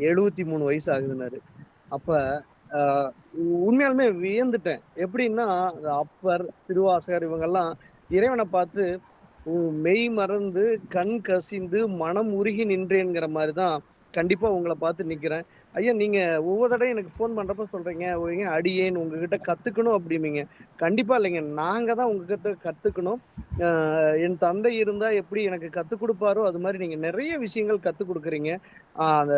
73 வயசு ஆகுதுன்னாரு. அப்ப உண்மையாலுமே வியந்துட்டேன். எப்படின்னா, அப்பர், திருவாசகர் இவங்கெல்லாம் இறைவனை பார்த்து மெய் மறந்து கண் கசிந்து மனம் உருகி நின்றேங்கிற மாதிரி தான் கண்டிப்பா உங்களை பார்த்து நிக்கிறேன். ஐயா, நீங்க ஒவ்வொரு தடவை எனக்கு ஃபோன் பண்றப்ப சொல்றீங்க அடியேன் உங்ககிட்ட கத்துக்கணும் அப்படிம்பீங்க. கண்டிப்பா இல்லைங்க, நாங்க தான் உங்ககிட்ட கத்துக்கணும். என் தந்தை இருந்தா எப்படி எனக்கு கத்துக் கொடுப்பாரோ அது மாதிரி நீங்க நிறைய விஷயங்கள் கத்துக் கொடுக்குறீங்க. அந்த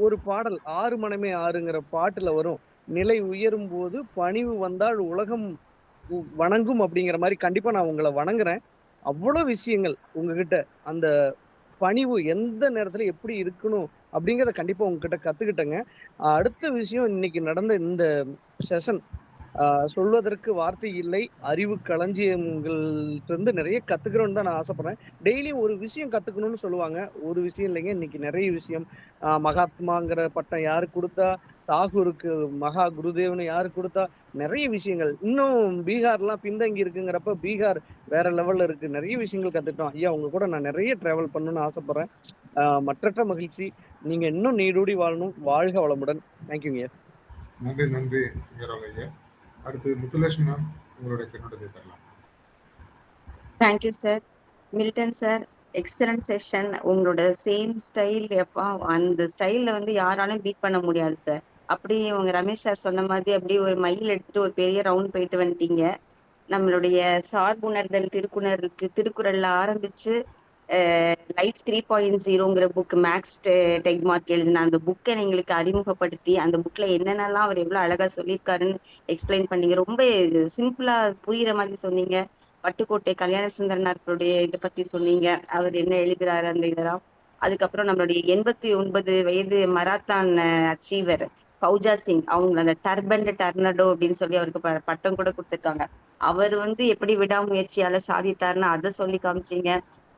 ஒரு பாடல் 6 மனமே 6ங்கிற பாட்டுல வரும், நிலை உயரும் போது பணிவு வந்தால் உலகம் வணங்கும் அப்படிங்கிற மாதிரி. கண்டிப்பா நான் உங்களை வணங்குறேன். அவ்வளவு விஷயங்கள் உங்ககிட்ட, அந்த பணிவு எந்த நேரத்துல எப்படி இருக்கணும் அப்படிங்கிறத கண்டிப்பா உங்ககிட்ட கத்துக்கிட்டேங்க. அடுத்த விஷயம், இன்னைக்கு நடந்த இந்த செஷன் சொல்வதற்கு வார்த்தை இல்லை. அறிவு களஞ்சியங்கள்ட்ட இருந்து நிறைய கத்துக்கிறோன்னு தான் நான் ஆசைப்படுறேன். டெய்லியும் ஒரு விஷயம் கத்துக்கணும்னு சொல்லுவாங்க, ஒரு விஷயம் இல்லைங்க, இன்னைக்கு நிறைய விஷயம். மகாத்மாங்கிற பட்டம் யாரு கொடுத்தா, தாகூருக்கு மகா குருதேவனு யாரு கொடுத்தா, நிறைய விஷயங்கள். இன்னும் பீகார்லாம் பின்தங்கி இருக்குங்கிறப்ப பீகார் வேற லெவல்ல இருக்கு. நிறைய விஷயங்கள் கத்துட்டோம். ஐயா, உங்க கூட நான் நிறைய டிராவல் பண்ணணும்னு ஆசைப்படுறேன். மற்றற்ற மகிழ்ச்சி. நீங்க இன்னும் நீடூடி வாழணும். வாழ்க வளமுடன். தேங்க்யூங்க. நன்றி நன்றி சிங்கரவேல் ஐயா. அடுத்து முத்துலட்சுமி மேம், உங்களுடைய பின்னூட்டத்தை தரலாம். Thank you sir. Milton sir, excellent session. உங்களோட சேம் ஸ்டைல், எப்பா அந்த ஸ்டைல்ல வந்து யாராலும் பீட் பண்ண முடியாது சார். அப்படியே உங்க ரமேஷ் சார் சொன்ன மாதிரி அப்படியே ஒரு மைல் எடுத்துட்டு ஒரு பெரிய ரவுண்ட் போயிட்டு வந்துட்டீங்க. நம்மளுடைய சார்புணர்தல் திருக்குறள்ல ஆரம்பிச்சு லைஃப் 3.0ங்கிற புக் மேக்ஸ் டெக்மார்க் எழுதின அந்த புக்கை எங்களுக்கு அறிமுகப்படுத்தி அந்த புக்ல என்னென்னலாம் அவர் எவ்வளவு அழகா சொல்லியிருக்காருன்னு எக்ஸ்பிளைன் பண்ணீங்க. ரொம்ப சிம்பிளா புரியுற மாதிரி சொன்னீங்க. பட்டுக்கோட்டை கல்யாண சுந்தரனாருடைய இதை பத்தி சொன்னீங்க. அவர் என்ன எழுதுறாரு அந்த இதெல்லாம். அதுக்கப்புறம் நம்மளுடைய 89 வயது மராத்தான் அச்சீவர் ஃபௌஜா சிங், அவங்க அந்த டர்பண்ட் டர்னடோ அப்படின்னு சொல்லி அவருக்கு பட்டம் கூட கொடுத்துருக்காங்க. அவர் எப்படி விடாமுயற்சியால சாதித்தாருன்னு அதை சொல்லி காமிச்சீங்க.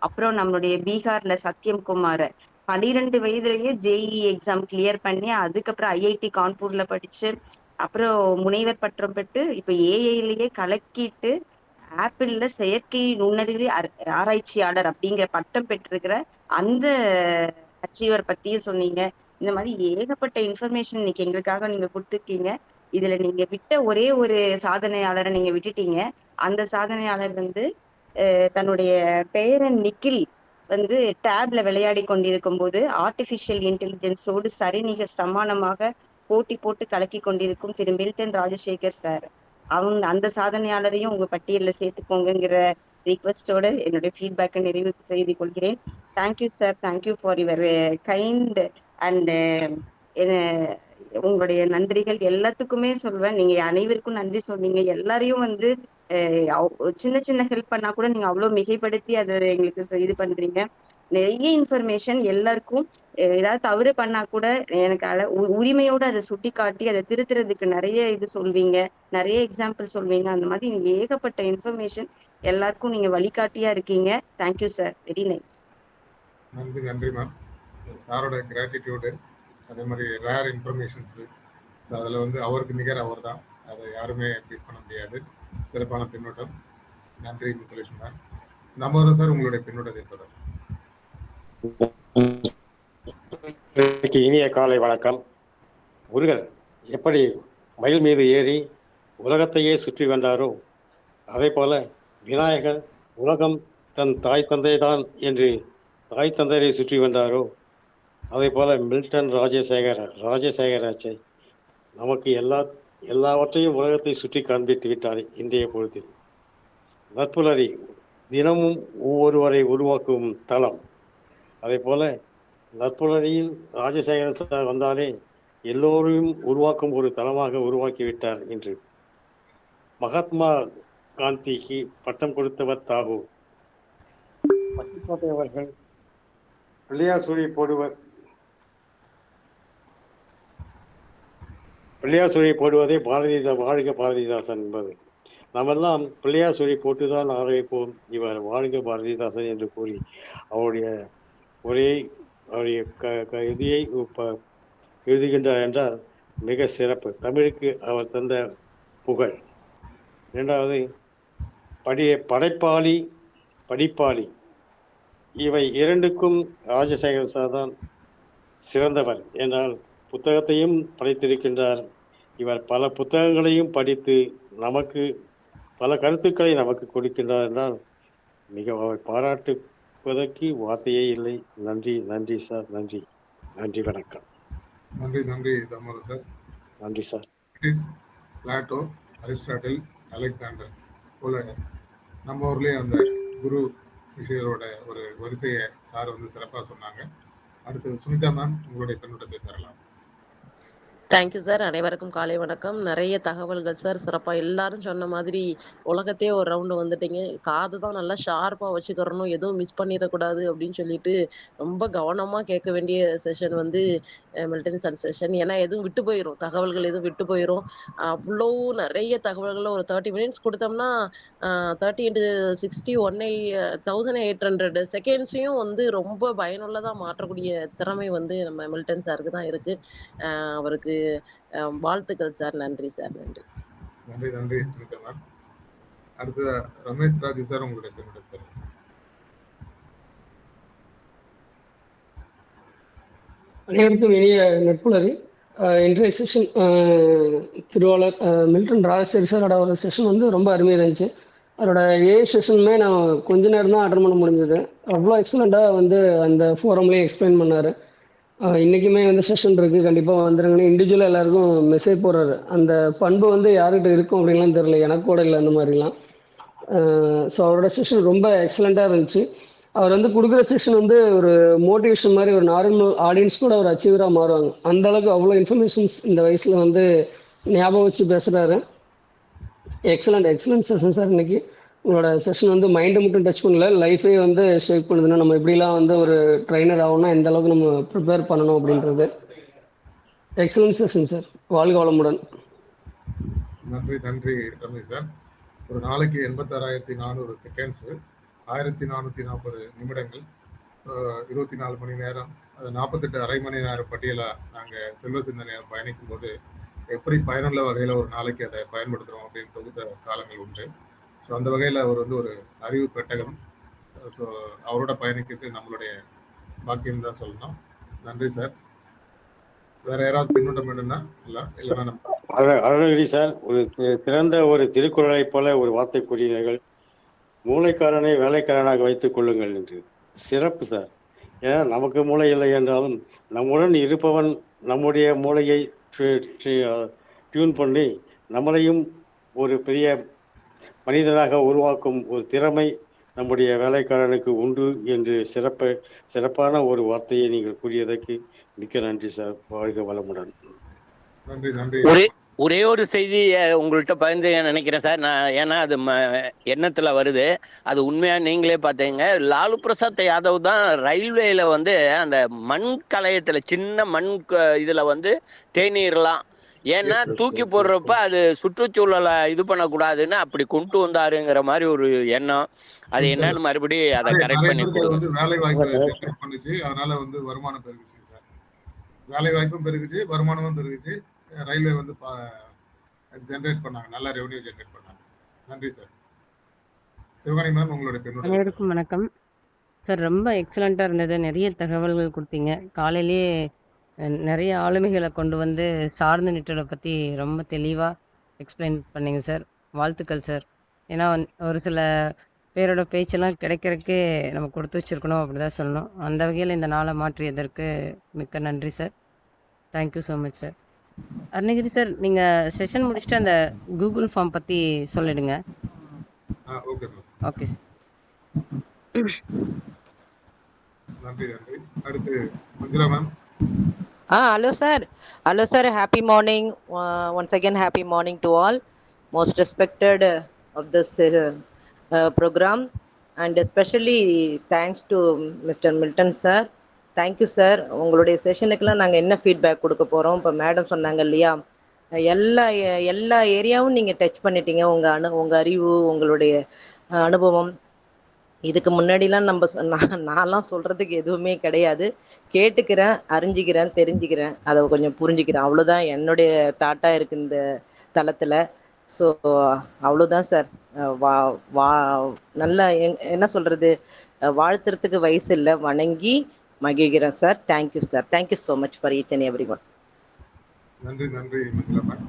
அப்புறம் நம்மளுடைய பீகார்ல சத்யம் குமார் 12 வயதுலயே ஜேஇ எக்ஸாம் கிளியர் பண்ணி அதுக்கப்புறம் ஐஐடி கான்பூர்ல படிச்சு அப்புறம் முனைவர் பட்டம் பெற்று இப்ப ஏஐலயே கலக்கிட்டு ஆப்பிள்ல செயற்கை நுண்ணறிவு ஆராய்ச்சியாளர் அப்படிங்கிற பட்டம் பெற்றிருக்கிற அந்த அச்சீவர் பத்தியும் சொன்னீங்க. இந்த மாதிரி ஏகப்பட்ட இன்ஃபர்மேஷன் இன்னைக்கு எங்களுக்காக நீங்க கொடுத்துருக்கீங்க. இதுல நீங்க விட்ட ஒரே ஒரு சாதனையாளரை நீங்க விட்டுட்டீங்க. அந்த சாதனையாளர் தன்னுடைய பேரன் நிக்கில் டேப்ல விளையாடி கொண்டிருக்கும் போது ஆர்டிபிஷியல் இன்டெலிஜென்ஸோடு சரிநிகர் சமானமாக போட்டி போட்டு கலக்கி கொண்டிருக்கும் திரு மில்டன் ராஜசேகர் சார். அந்த சாதனையாளரையும் உங்க பட்டியலில் சேர்த்துக்கோங்கிற ரிக்வெஸ்டோட என்னுடைய ஃபீட்பேக்கை நிறைவு செய்து கொள்கிறேன். Thank you sir, thank you for your kind and உங்களுடைய நன்றிகள் எல்லாத்துக்குமே சொல்வேன். நீங்க அனைவருக்கும் நன்றி சொன்னீங்க. எல்லாரையும் சின்ன சின்ன ஹெல்ப் பண்ணா கூட நீங்க அவ்வளவு மிகைப்படுத்தி அதை எங்களுக்கு இது பண்றீங்க. நிறைய இன்ஃபர்மேஷன் எல்லாருக்கும் ஏதாவது தவறு பண்ணா கூட எனக்கு உரிமையோட அதை சுட்டி காட்டி அதை திருத்துறதுக்கு நிறைய இது சொல்வீங்க, நிறைய எக்ஸாம்பிள் சொல்வீங்க. அந்த மாதிரி ஏகப்பட்ட இன்ஃபர்மேஷன் எல்லாருக்கும் நீங்க வழிகாட்டியா இருக்கீங்க. Thank you sir, very nice. நன்றி நன்றி மேம். சாரோட கிராட்டிடியூடு, அதே மாதிரி ரேர் இன்ஃபர்மேஷன்ஸு, ஸோ அதில் அவருக்கு நிகர் அவர் தான், அதை யாருமே பீட் பண்ண முடியாது. சிறப்பான பின்னூட்டம். நன்றி முத்துலட்சுமி மேம். நம்ம சார் உங்களுடைய பின்னூட்டத்தை தொடரும். இனிய காலை வணக்கம். முருகன் எப்படி மயில் மீது ஏறி உலகத்தையே சுற்றி வந்தாரோ அதே போல விநாயகர் உலகம் தன் தாய் தந்தை தான் என்று தாய் தந்தையை சுற்றி வந்தாரோ அதே போல மில்டன் ராஜசேகராச்சை நமக்கு எல்லாவற்றையும் உலகத்தை சுற்றி காண்பித்து விட்டார் இன்றைய பொழுதில். நற்புலரி தினமும் ஒவ்வொருவரை உருவாக்கும் தளம். அதே போல நற்புலரியில் ராஜசேகர சார் வந்தாலே எல்லோரையும் உருவாக்கும் ஒரு தளமாக உருவாக்கிவிட்டார் இன்று. மகாத்மா காந்திக்கு பட்டம் கொடுத்தவர் தாகூர். பட்டுக்கோட்டை அவர்கள் பிள்ளையார் சுழி போடுவதே வாழ்க பாரதிதாசன் என்பது. நாமெல்லாம் பிள்ளையார் சுழி போட்டுதான் ஆரம்பிப்போம், இவர் வாழ்க பாரதிதாசன் என்று கூறி அவருடைய இதையை எழுதுகின்றார் என்றால் மிக சிறப்பு. தமிழுக்கு அவர் தந்த புகழ். இரண்டாவது படைப்பாளி படிப்பாளி, இவை இரண்டுக்கும் ராஜசேகர சார் தான் சிறந்தவர் என்றால் புத்தகத்தையும் படைத்திருக்கின்றார். இவர் பல புத்தகங்களையும் படித்து நமக்கு பல கருத்துக்களை நமக்கு கொடுக்கின்றார் என்றால் மிக அவர் பாராட்டுவதற்கு வார்த்தையே இல்லை. நன்றி நன்றி சார், நன்றி நன்றி, வணக்கம். நன்றி நன்றி தாமோதர் சார். நன்றி சார். பிளாட்டோ, அரிஸ்டாட்டில், அலெக்சாண்டர் போல நம்ம ஊர்லேயே அந்த குரு சிஷியரோட ஒரு வரிசையை சார் சிறப்பாக சொன்னாங்க. அடுத்து சுனிதா மேம், உங்களுடைய கண்ணோட்டத்தை தரலாம். Thank you sir. அனைவருக்கும் காலை வணக்கம். நிறைய தகவல்கள் சார், சிறப்பாக எல்லாரும் சொன்ன மாதிரி உலகத்தையே ஒரு ரவுண்டு வந்துட்டீங்க. காது தான் நல்லா ஷார்ப்பாக வச்சுக்கிறணும், எதுவும் மிஸ் பண்ணிடக்கூடாது அப்படின்னு சொல்லிட்டு ரொம்ப கவனமாக கேட்க வேண்டிய செஷன் மில்டன் சார் செஷன். ஏன்னா எதுவும் விட்டு போயிடும், தகவல்கள் எதுவும் விட்டு போயிடும். அவ்வளோ நிறைய தகவல்களை ஒரு 30 மினிட்ஸ் கொடுத்தோம்னா 30 × 60 1800 செகண்ட்ஸையும் ரொம்ப பயனுள்ளதாக மாற்றக்கூடிய திறமை நம்ம மில்டன் சாருக்கு தான் இருக்கு. அவருக்கு வாழ்த்துக்கள் சார். நன்றி சார். நன்றி நன்றி நன்றி சுனிதா மேம். அடுத்து ரமேஷ் ராஜு சார், உங்களுடைய கண்ணோட்டத்தை. அனைவருக்கும் இனிய நட்புலரி. இன்றைய செஷன் திருவாளர் மில்டன் ராஜசேகர் சாரோட ஒரு செஷன் ரொம்ப அருமையாக இருந்துச்சு. அவரோட செஷனுமே நான் கொஞ்ச நேரம் தான் அட்டன் பண்ண முடிஞ்சது. அவ்வளோ எக்ஸலண்ட்டாக அந்த ஃபோரம்லேயே எக்ஸ்பிளைன் பண்ணார். இன்றைக்குமே செஷன் இருக்குது, கண்டிப்பாக வந்துடுங்கன்னு இண்டிவிஜுவலாக எல்லாருக்கும் மெசேஜ் போடுறாரு. அந்த பண்பு யார்கிட்ட இருக்கும் அப்படின்லாம் தெரியல, எனக்கு கூட இல்லை அந்த மாதிரிலாம். ஸோ அவரோட செஷன் ரொம்ப எக்ஸலண்ட்டாக இருந்துச்சு. அவர் கொடுக்குற செஷன் ஒரு மோட்டிவேஷன் மாதிரி ஒரு நார்மல் ஆடியன்ஸ் கூட ஒரு அச்சீவராக மாறுவாங்க. அந்த அளவுக்கு அவ்வளோ இன்ஃபர்மேஷன்ஸ் இந்த வயசில் ஞாபகம் வச்சு பேசுகிறாரு. எக்ஸலண்ட் செஷன் சார் இன்னைக்கு. உங்களோட செஷன் வந்து மைண்டை மட்டும் டச் பண்ணல, லைஃபே வந்து ஷேக் பண்ணுதுன்னா நம்ம எப்படிலாம் வந்து ஒரு ட்ரைனர் ஆகணும்னா எந்த அளவுக்கு நம்ம ப்ரிப்பேர் பண்ணணும் அப்படின்றது. Excellent session sir. வாழ்க வளமுடன். நன்றி நன்றி ரமேஷ் சார். ஒரு நாளைக்கு 86,400 செகண்ட்ஸு, 1440 நிமிடங்கள், 24 மணி நேரம், 48 அரை மணி நேரம் பட்டியலாக நாங்கள் செல்வ சிந்தனையை பயணிக்கும் போது எப்படி பயனுள்ள வகையில் ஒரு நாளைக்கு அதை பயன்படுத்துகிறோம் அப்படின்னு தொகுத்த காலங்கள் உண்டு. ஸோ அந்த வகையில் அவர் வந்து ஒரு அறிவு பெட்டகம். ஸோ அவரோட பயணிக்கிறது நம்மளுடைய பாக்கியம் தான் சொல்லணும். நன்றி சார். வேற யாராவது பின்னூட்டம் வேணும்னா இல்லைன்னா நம்ம அருணகிரி சார் ஒரு சிறந்த ஒரு திருக்குறளை போல ஒரு வார்த்தை கூறினீர்கள். மூளைக்காரனை வேலைக்காரனாக வைத்துக் கொள்ளுங்கள் என்று. சிறப்பு சார். ஏன்னா நமக்கு மூளை இல்லை என்றாலும் நம்முடன் இருப்பவன் நம்முடைய மூளையை டியூன் பண்ணி நம்மளையும் ஒரு பெரிய மனிதனாக உருவாக்கும் ஒரு திறமை நம்முடைய வேலைக்காரனுக்கு உண்டு என்று சிறப்பான ஒரு வார்த்தையை நீங்கள் கூறியதற்கு மிக்க நன்றி சார். வாழ்க வளமுடன். நன்றி நன்றி. ஒரே ஒரு செய்தி உங்கள்கிட்ட பகிர்ந்து நினைக்கிறேன் சார். நான் ஏன்னா அது எண்ணத்தில் வருது, அது உண்மையாக நீங்களே பார்த்தீங்க. லாலு பிரசாத் யாதவ் தான் ரயில்வேல வந்து அந்த மண் கலையத்தில் சின்ன மண் இதில் வந்து தேநீர்லாம் ஏன்னா தூக்கி போடுறப்ப அது சுற்றுச்சூழலை இது பண்ணக்கூடாதுன்னு அப்படி கொண்டு வந்தாருங்கிற மாதிரி ஒரு எண்ணம். அது என்னன்னு மறுபடியும் அதை கரெக்ட் பண்ணி கொடுங்க. வேலை வாய்ப்பு ஜெனரேட் பண்ணுச்சு, அதனால வந்து வருமானம் பெருகுச்சு சார். வேலை வாய்ப்பும் பெருகுச்சு, வருமானமும் பெருகுச்சு. ரயில்வே வந்து ஜெனரேட் பண்ணாங்க, நல்லா ரெவன்யூ ஜெனரேட் பண்ணாங்க. நன்றி சார். சிவகாணி மேம் உங்களுடைய பெண்ணோட. அனைவருக்கும் வணக்கம் சார். ரொம்ப எக்ஸலண்ட்டாக இருந்தது. நிறைய தகவல்கள் கொடுத்தீங்க. காலையிலேயே நிறைய ஆளுமைகளை கொண்டு வந்து சார்ந்த நிட்டலை பற்றி ரொம்ப தெளிவாக எக்ஸ்பிளைன் பண்ணீங்க சார். வாழ்த்துக்கள் சார். ஏன்னா ஒரு சில பேரோட பேச்செல்லாம் கிடைக்கிறதுக்கே நம்ம கொடுத்து வச்சுருக்கணும், அப்படி தான் சொல்லணும். அந்த வகையில் இந்த நாளை மாற்றியதற்கு மிக்க நன்றி sir. Thank you so much sir. Arunagiri sir, நீங்கள் செஷன் முடிச்சுட்டு அந்த கூகுள் ஃபார்ம் பற்றி சொல்லிடுங்க. Okay ma'am. Okay sir. நன்றி நன்றி. அடுத்து Manjula ma'am. Hello sir. Hello sir. Happy morning. Once again, happy morning to all. Most respected of this program, and especially thanks to Mr. Milton sir. Thank you sir. உங்களுடைய செஷனுக்கெல்லாம் நாங்கள் என்ன feedback கொடுக்க போகிறோம். இப்போ madam சொன்னாங்க இல்லையா, எல்லா ஏரியாவும் நீங்கள் டச் பண்ணிட்டீங்க. உங்கள் அறிவு, உங்களுடைய அனுபவம். இதுக்கு முன்னாடிலாம் நான்லாம் சொல்கிறதுக்கு எதுவுமே கிடையாது. கேட்டுக்கிறேன், அறிஞ்சிக்கிறேன், தெரிஞ்சுக்கிறேன், அதை கொஞ்சம் புரிஞ்சுக்கிறேன். அவ்வளோதான் என்னுடைய தாட்டாக இருக்குது இந்த தளத்தில். ஸோ அவ்வளோதான் சார். நல்லா என்ன சொல்கிறது, வாழ்த்துறதுக்கு வயசு இல்லை, வணங்கி மகிழ்கிறேன் sir. Thank you sir. Thank you so much for each and every one. நன்றி நன்றி மஞ்சுளா மேம்.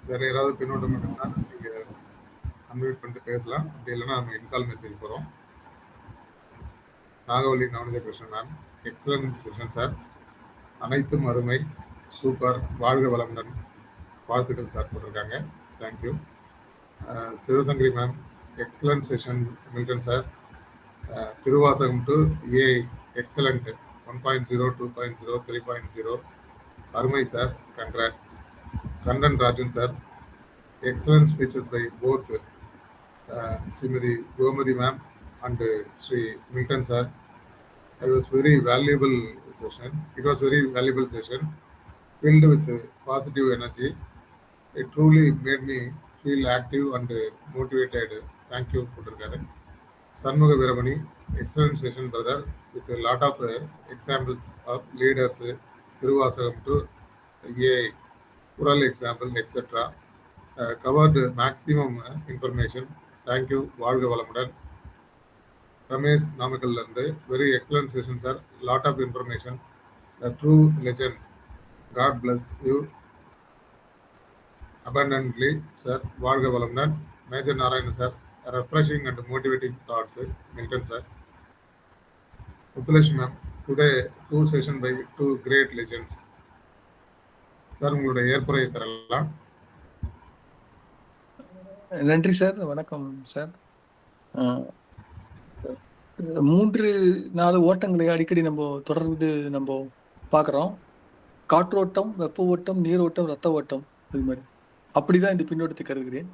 வேறு யாராவது பின்னோட்டம் வேணும்னா நீங்கள் அன்மியூட் பண்ணிட்டு பேசலாம். அப்படி இல்லைன்னா நம்ம இன்கால் மெசேஜ் போகிறோம். Nagavalli Navanitha Krishnan ma'am, excellent session sir. அனைத்தும் அருமை, சூப்பர், வாழ்க வளமுடன், வாழ்த்துக்கள் சார் போட்டிருக்காங்க. Thank you. Sivasankari ma'am, excellent session Milton sir. Thiruvasagam to AI excellent, 1.0, 2.0, 3.0 அருமை sir, congrats. Kandan Rajan sir, excellent speeches by both Srimati Gomadi ma'am and Sri Milton sir. It was very valuable session. It was very valuable session filled with positive energy. It truly made me feel active and motivated. Thank you, Puturkar. Sanmuga Veramani, excellent session, brother, with a lot of examples of leaders, Thiruvasagam to AI, Kural example, etc. Covered maximum information. Thank you. Valga Valamudan. Ramesh Namakal, very excellent session, sir. Lot of information. A true legend. God bless you abundantly, sir. Valga Valamudan. Major Narayan, sir. Refreshing and motivating thoughts, Milton, sir. Utalesh ma'am, today 2 sessions by 2 great legends. Sir, உங்களுடைய ஏற்புரை தரலாம். நன்றி sir. வணக்கம் sir. 3-4 ஓட்டங்களை அடிக்கடி நம்ம தொடர்ந்து நம்ம பார்க்குறோம். காற்றோட்டம், வெப்ப ஓட்டம், நீரோட்டம், ரத்த ஓட்டம், இது மாதிரி அப்படிதான் இந்த பின்னோட்டத்தை கருதுகிறேன்.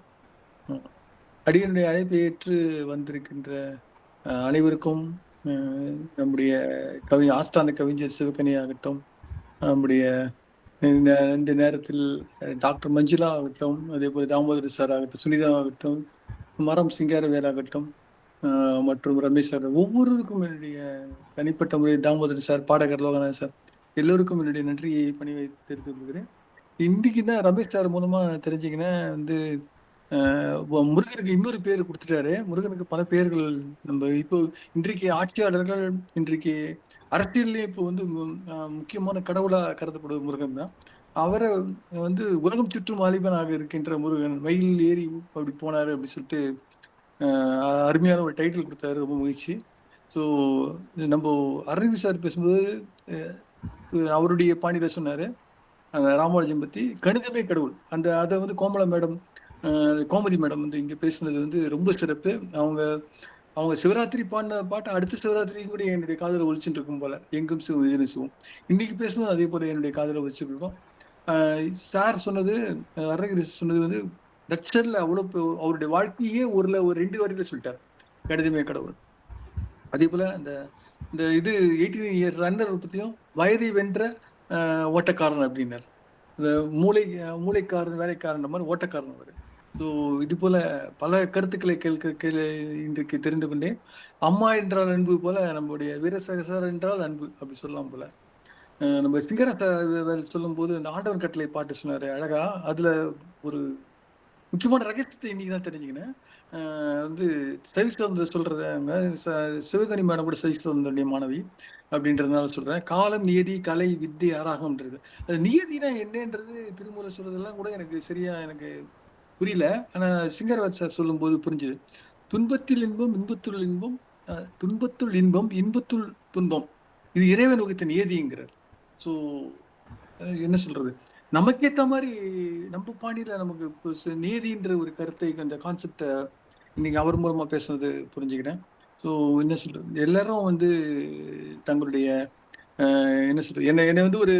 அடியனுடைய அழைப்பை ஏற்று வந்திருக்கின்ற அனைவருக்கும் நம்முடைய ஆஸ்தான கவிஞர் சிவகனி ஆகட்டும், நம்முடைய இந்த நேரத்தில் டாக்டர் மஞ்சுளா ஆகட்டும், அதே போல தாமோதர் சார் ஆகட்டும், சுனிதா ஆகட்டும், மரம் சிங்காரவேல் ஆகட்டும், மற்றும் ரமேஷ் சார், ஒவ்வொருவருக்கும் என்னுடைய தனிப்பட்ட முறை, தாமோதர் சார், பாடகர் லோகநாத் சார், எல்லோருக்கும் என்னுடைய நன்றியை பணி வைத்து தெரிவித்துக் கொள்கிறேன். இன்னைக்கு தான் ரமேஷ் சார் மூலமா தெரிஞ்சுக்கினேன் வந்து முருகனுக்கு இன்னொரு பேர் கொடுத்துட்டாரு. முருகனுக்கு பல பெயர்கள் நம்ம இப்போ இன்றைக்கு ஆட்சியாளர்கள், இன்றைக்கு அரசியல்லையும் இப்போ வந்து முக்கியமான கடவுளா கருதப்படுவது முருகன் தான். அவரை வந்து உலகம் சுற்றும் வாலிபனாக இருக்கின்ற முருகன், மயில் ஏறி அப்படி போனாரு அப்படி சொல்லிட்டு அருமையான ஒரு டைட்டில் கொடுத்தாரு. ரொம்ப மகிழ்ச்சி. ஸோ நம்ம அரவிந்த் சார் பேசும்போது அவருடைய பாணியில சொன்னாரு ராமானுஜம் பத்தி, கணிதமே கடவுள். அதை வந்து கோமலா மேடம், கோமதி மேடம் வந்து இங்க பேசுனது வந்து ரொம்ப சிறப்பு. அவங்க சிவராத்திரி பாடின பாட்டு அடுத்த சிவராத்திரி கூட என்னுடைய காதல ஒழிச்சுட்டு இருக்கும் போல, எங்கும் சிவம் எதிரும் சிவம். இன்னைக்கு பேசுனது அதே போல என்னுடைய காதல ஒழிச்சுட்டு இருக்கோம். சார் சொன்னது, அருணகிரி சொன்னது வந்து லட்சர்ல அவ்வளவு அவருடைய வாழ்க்கையே ஒரு 2 வரையில சொல்லிட்டார், கணிதமே கடவுள். அதே போல இந்த இது 18 இயர் ரன்னர் பத்தியும் வயதை வென்ற ஓட்டக்காரன் அப்படின்னார். இந்த மூளைக்காரன் வேலைக்காரன் மாதிரி ஓட்டக்காரன் வரும். ஸோ இது போல பல கருத்துக்களை இன்றைக்கு தெரிந்து கொண்டேன். அம்மா என்றால் அன்பு போல நம்முடைய வீரசகசார் என்றால் அன்பு அப்படி சொல்லலாம் போல. நம்ம சிங்கர சொல்லும் போது இந்த ஆண்டவன் கட்டளை பாட்டு சொன்னாரு அழகா. அதுல ஒரு முக்கியமான ரகசியத்தை இன்னைக்கு தான் தெரிஞ்சுக்கினேன். வந்து சைவந்த சொல்றதாங்க, சிவகனி மேடம் கூட சைவந்தனுடைய மாணவி அப்படின்றதுனால சொல்றேன். காலம், நியதி, கலை, வித்தை, ஆராகம்ன்றது. அது நியதினா என்னன்றது திருமூல சொல்றதெல்லாம் கூட எனக்கு சரியா எனக்கு புரியல. ஆனா சிங்கரவாத் சார் சொல்லும் போது புரிஞ்சுது. துன்பத்தில் இன்பம், இன்பத்துள் இன்பம், துன்பத்துள் இன்பம், இன்பத்துள் துன்பம், இது இறைவன் வகுத்த நியதிங்கிறார். ஸோ என்ன சொல்றது, நமக்கேற்ற மாதிரி நம்ம பாணியில நமக்கு நியதின்ற ஒரு கருத்தை, அந்த கான்செப்டை இன்னைக்கு அவர் மூலமா பேசுனது புரிஞ்சுக்கிறேன். ஸோ என்ன சொல்றது, எல்லாரும் வந்து தங்களுடைய என்ன சொல்றது, என்னை வந்து ஒரு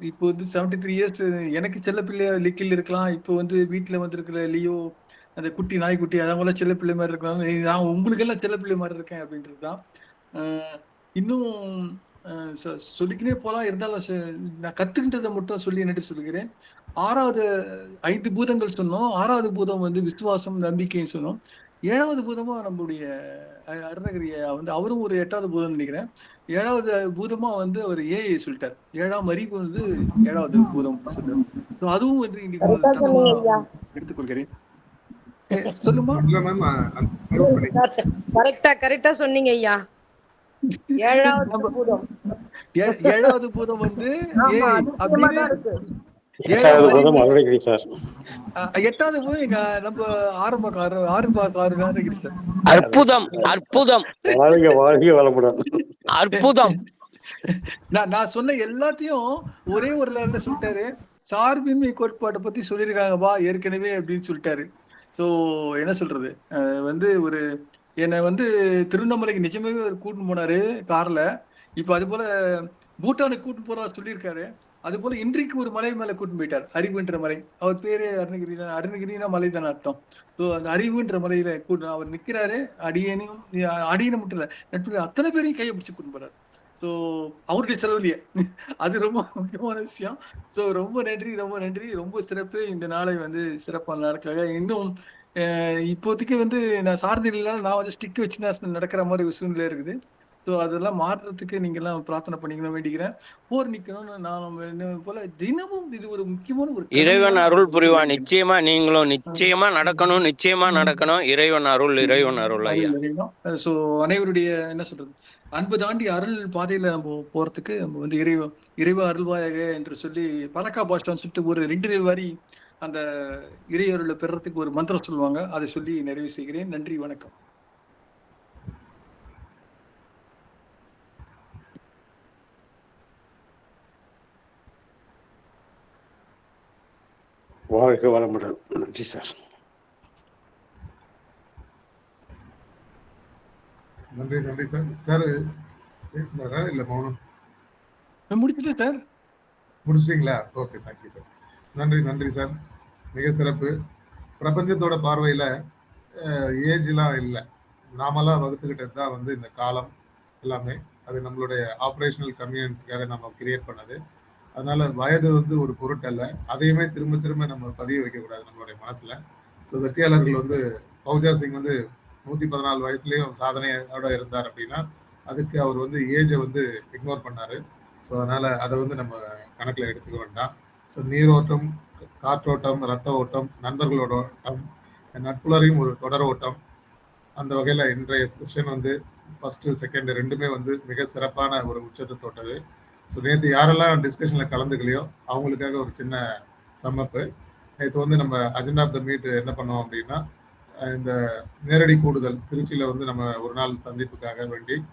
இப்போ வந்து 73 இயர்ஸ் எனக்கு செல்ல பிள்ளையா லிக்கில் இருக்கலாம். இப்போ வந்து வீட்டுல வந்திருக்கிற லியோ, அந்த குட்டி நாய்க்குட்டி, அதெல்லாம் செல்ல பிள்ளை மாதிரி இருக்கலாம். நான் உங்களுக்கு எல்லாம் செல்ல பிள்ளை மாதிரி இருக்கேன் அப்படின்றதுதான். இன்னும் சொல்லிக்கினே போலாம். இருந்தாலும் நான் கத்துக்கிட்டதை மட்டும் சொல்லி என்னட்டு சொல்லுகிறேன். 6வது 5 பூதங்கள் சொன்னோம். 6வது பூதம் வந்து விசுவாசம், நம்பிக்கைன்னு சொன்னோம். 7வது பூதமா நம்மளுடைய அருணகிரிய வந்து அவரும் ஒரு 8வது பூதம் நினைக்கிறேன். 7வது பூதமா வந்து அவர் ஏஐ சொல்லிட்டார். 7ஆம் அறிவு வந்து 7வது பூதம். அதுவும் வந்து இன்னைக்கு எடுத்துக்கொள்கிறேன். சொல்லுமா? கரெக்டா சொன்னீங்க ஐயா. 7வது பூதம் 7வது பூதம் வந்து 8வது பூதம் அருணகிரி சார். 8வது பூதம் எங்க நம்ம ஆரம்பக்காரர் அருணகிரி சார். அற்புதம் அற்புதம், வாழ்க வாழ்க வளமுடன். அற்புதம். நான் சொன்ன எல்லாத்தையும் ஒரே ஒரு லைன்ல சொல்லிட்டாரு. சார்பின்மை கோட்பாட்டை பத்தி சொல்லியிருக்காங்கப்பா ஏற்கனவே அப்படின்னு சொல்லிட்டாரு. ஸோ என்ன சொல்றது, வந்து ஒரு என்னை வந்து திருவண்ணாமலைக்கு நிஜமாவே ஒரு கூட்டின்னு போனாரு கார்ல. இப்ப அது போல பூட்டானுக்கு கூட்டின்னு போறதா சொல்லியிருக்காரு. அது போல இன்றைக்கு ஒரு மலை மேல கூட்டின்னு போயிட்டார், அறிவுன்ற மலை. அவர் பேரே அருணகிரி. அருணகிரினா மலை தானே அர்த்தம். ஸோ அந்த அறிவுன்ற மலையில அவர் நிக்கிறாரு. அடியனை மட்டும் இல்ல, நட்பு அத்தனை பேரையும் கையை பிடிச்சு கூட்டின்னு போறாரு. ஸோ அவருடைய செலவுலயே. அது ரொம்ப முக்கியமான விஷயம். ஸோ ரொம்ப நன்றி, ரொம்ப நன்றி, ரொம்ப சிறப்பு. இந்த நாளை வந்து சிறப்பான நாட்களாக இன்னும் இப்போதைக்கு வந்து நான் சார்ந்தில்ல, நான் வந்து ஸ்டிக் வச்சு தான் நடக்கிற மாதிரி ஒரு சூழ்நிலை இருக்குது. ஸோ அதெல்லாம் மாறுறதுக்கு நீங்க எல்லாம் பிரார்த்தனை பண்ணிக்கணும் வேண்டிக்கிறேன். போர் நிக்கணும்னு நான் போல தினமும் இது ஒரு முக்கியமான ஒரு இறைவன் அருள் புரிவான். நிச்சயமா நீங்களும் நிச்சயமா நடக்கணும், நிச்சயமா நடக்கணும். இறைவன் அருள், இறைவன் அருள் ஐயா. ஸோ அனைவருடைய என்ன சொல்றது, அன்பு தாண்டி அருள் பாதையில நம்ம போறதுக்கு நம்ம வந்து இறைவ அருள்வாயாக என்று சொல்லி பறக்கா பாஷ்டான்னு சொல்லிட்டு ஒரு 2 வரி அந்த இறையருளை பெறறதுக்கு ஒரு மந்திரம் சொல்லுவாங்க. அதை சொல்லி நிறைவு செய்கிறேன். நன்றி, வணக்கம். வாழ்க வளமுடன். நன்றி சார். நன்றி நன்றி சார். சார் பேசுனாரா இல்ல மௌனம்? முடிச்சுட்டேன் சார். முடிச்சிட்டீங்களா? Okay, thank you sir. நன்றி நன்றி சார், மிக சிறப்பு. பிரபஞ்சத்தோட பார்வையில் ஏஜ்லாம் இல்லை, நாமெல்லாம் வகுத்துக்கிட்டது தான் வந்து இந்த காலம் எல்லாமே. அது நம்மளுடைய ஆப்ரேஷனல் கன்வீனியன்ஸுக்காக நம்ம கிரியேட் பண்ணது. அதனால வயது வந்து ஒரு பொருட்டல்ல, அதையுமே திரும்ப திரும்ப நம்ம பதிய வைக்கக்கூடாது நம்மளுடைய மனசில். ஸோ வெற்றியாளர்கள் வந்து பௌஜா சிங் வந்து 114 வயசுலேயும் சாதனையோட இருந்தார் அப்படின்னா அதுக்கு அவர் வந்து ஏஜை வந்து இக்னோர் பண்ணார். ஸோ அதனால் அதை வந்து நம்ம கணக்கில் எடுத்துக்க வேண்டாம். ஸோ நீரோட்டம், காற்றோட்டம், ரத்த ஓட்டம், நண்பர்களோட ஓட்டம், நட்புலரையும் ஒரு தொடர் ஓட்டம். அந்த வகையில் இன்றைய செஷன் வந்து ஃபஸ்ட்டு செகண்ட் ரெண்டுமே வந்து மிக சிறப்பான ஒரு உச்சத்தை தொட்டது. ஸோ நேற்று யாரெல்லாம் டிஸ்கஷனில் கலந்துக்கலையோ அவங்களுக்காக ஒரு சின்ன சம்மப்பு. நேற்று வந்து நம்ம அஜெண்டா ஆஃப் த மீட் என்ன பண்ணோம் அப்படின்னா, இந்த நேரடி கூடுதல் திருச்சியில் வந்து நம்ம ஒரு நாள் சந்திப்புக்காக வேண்டி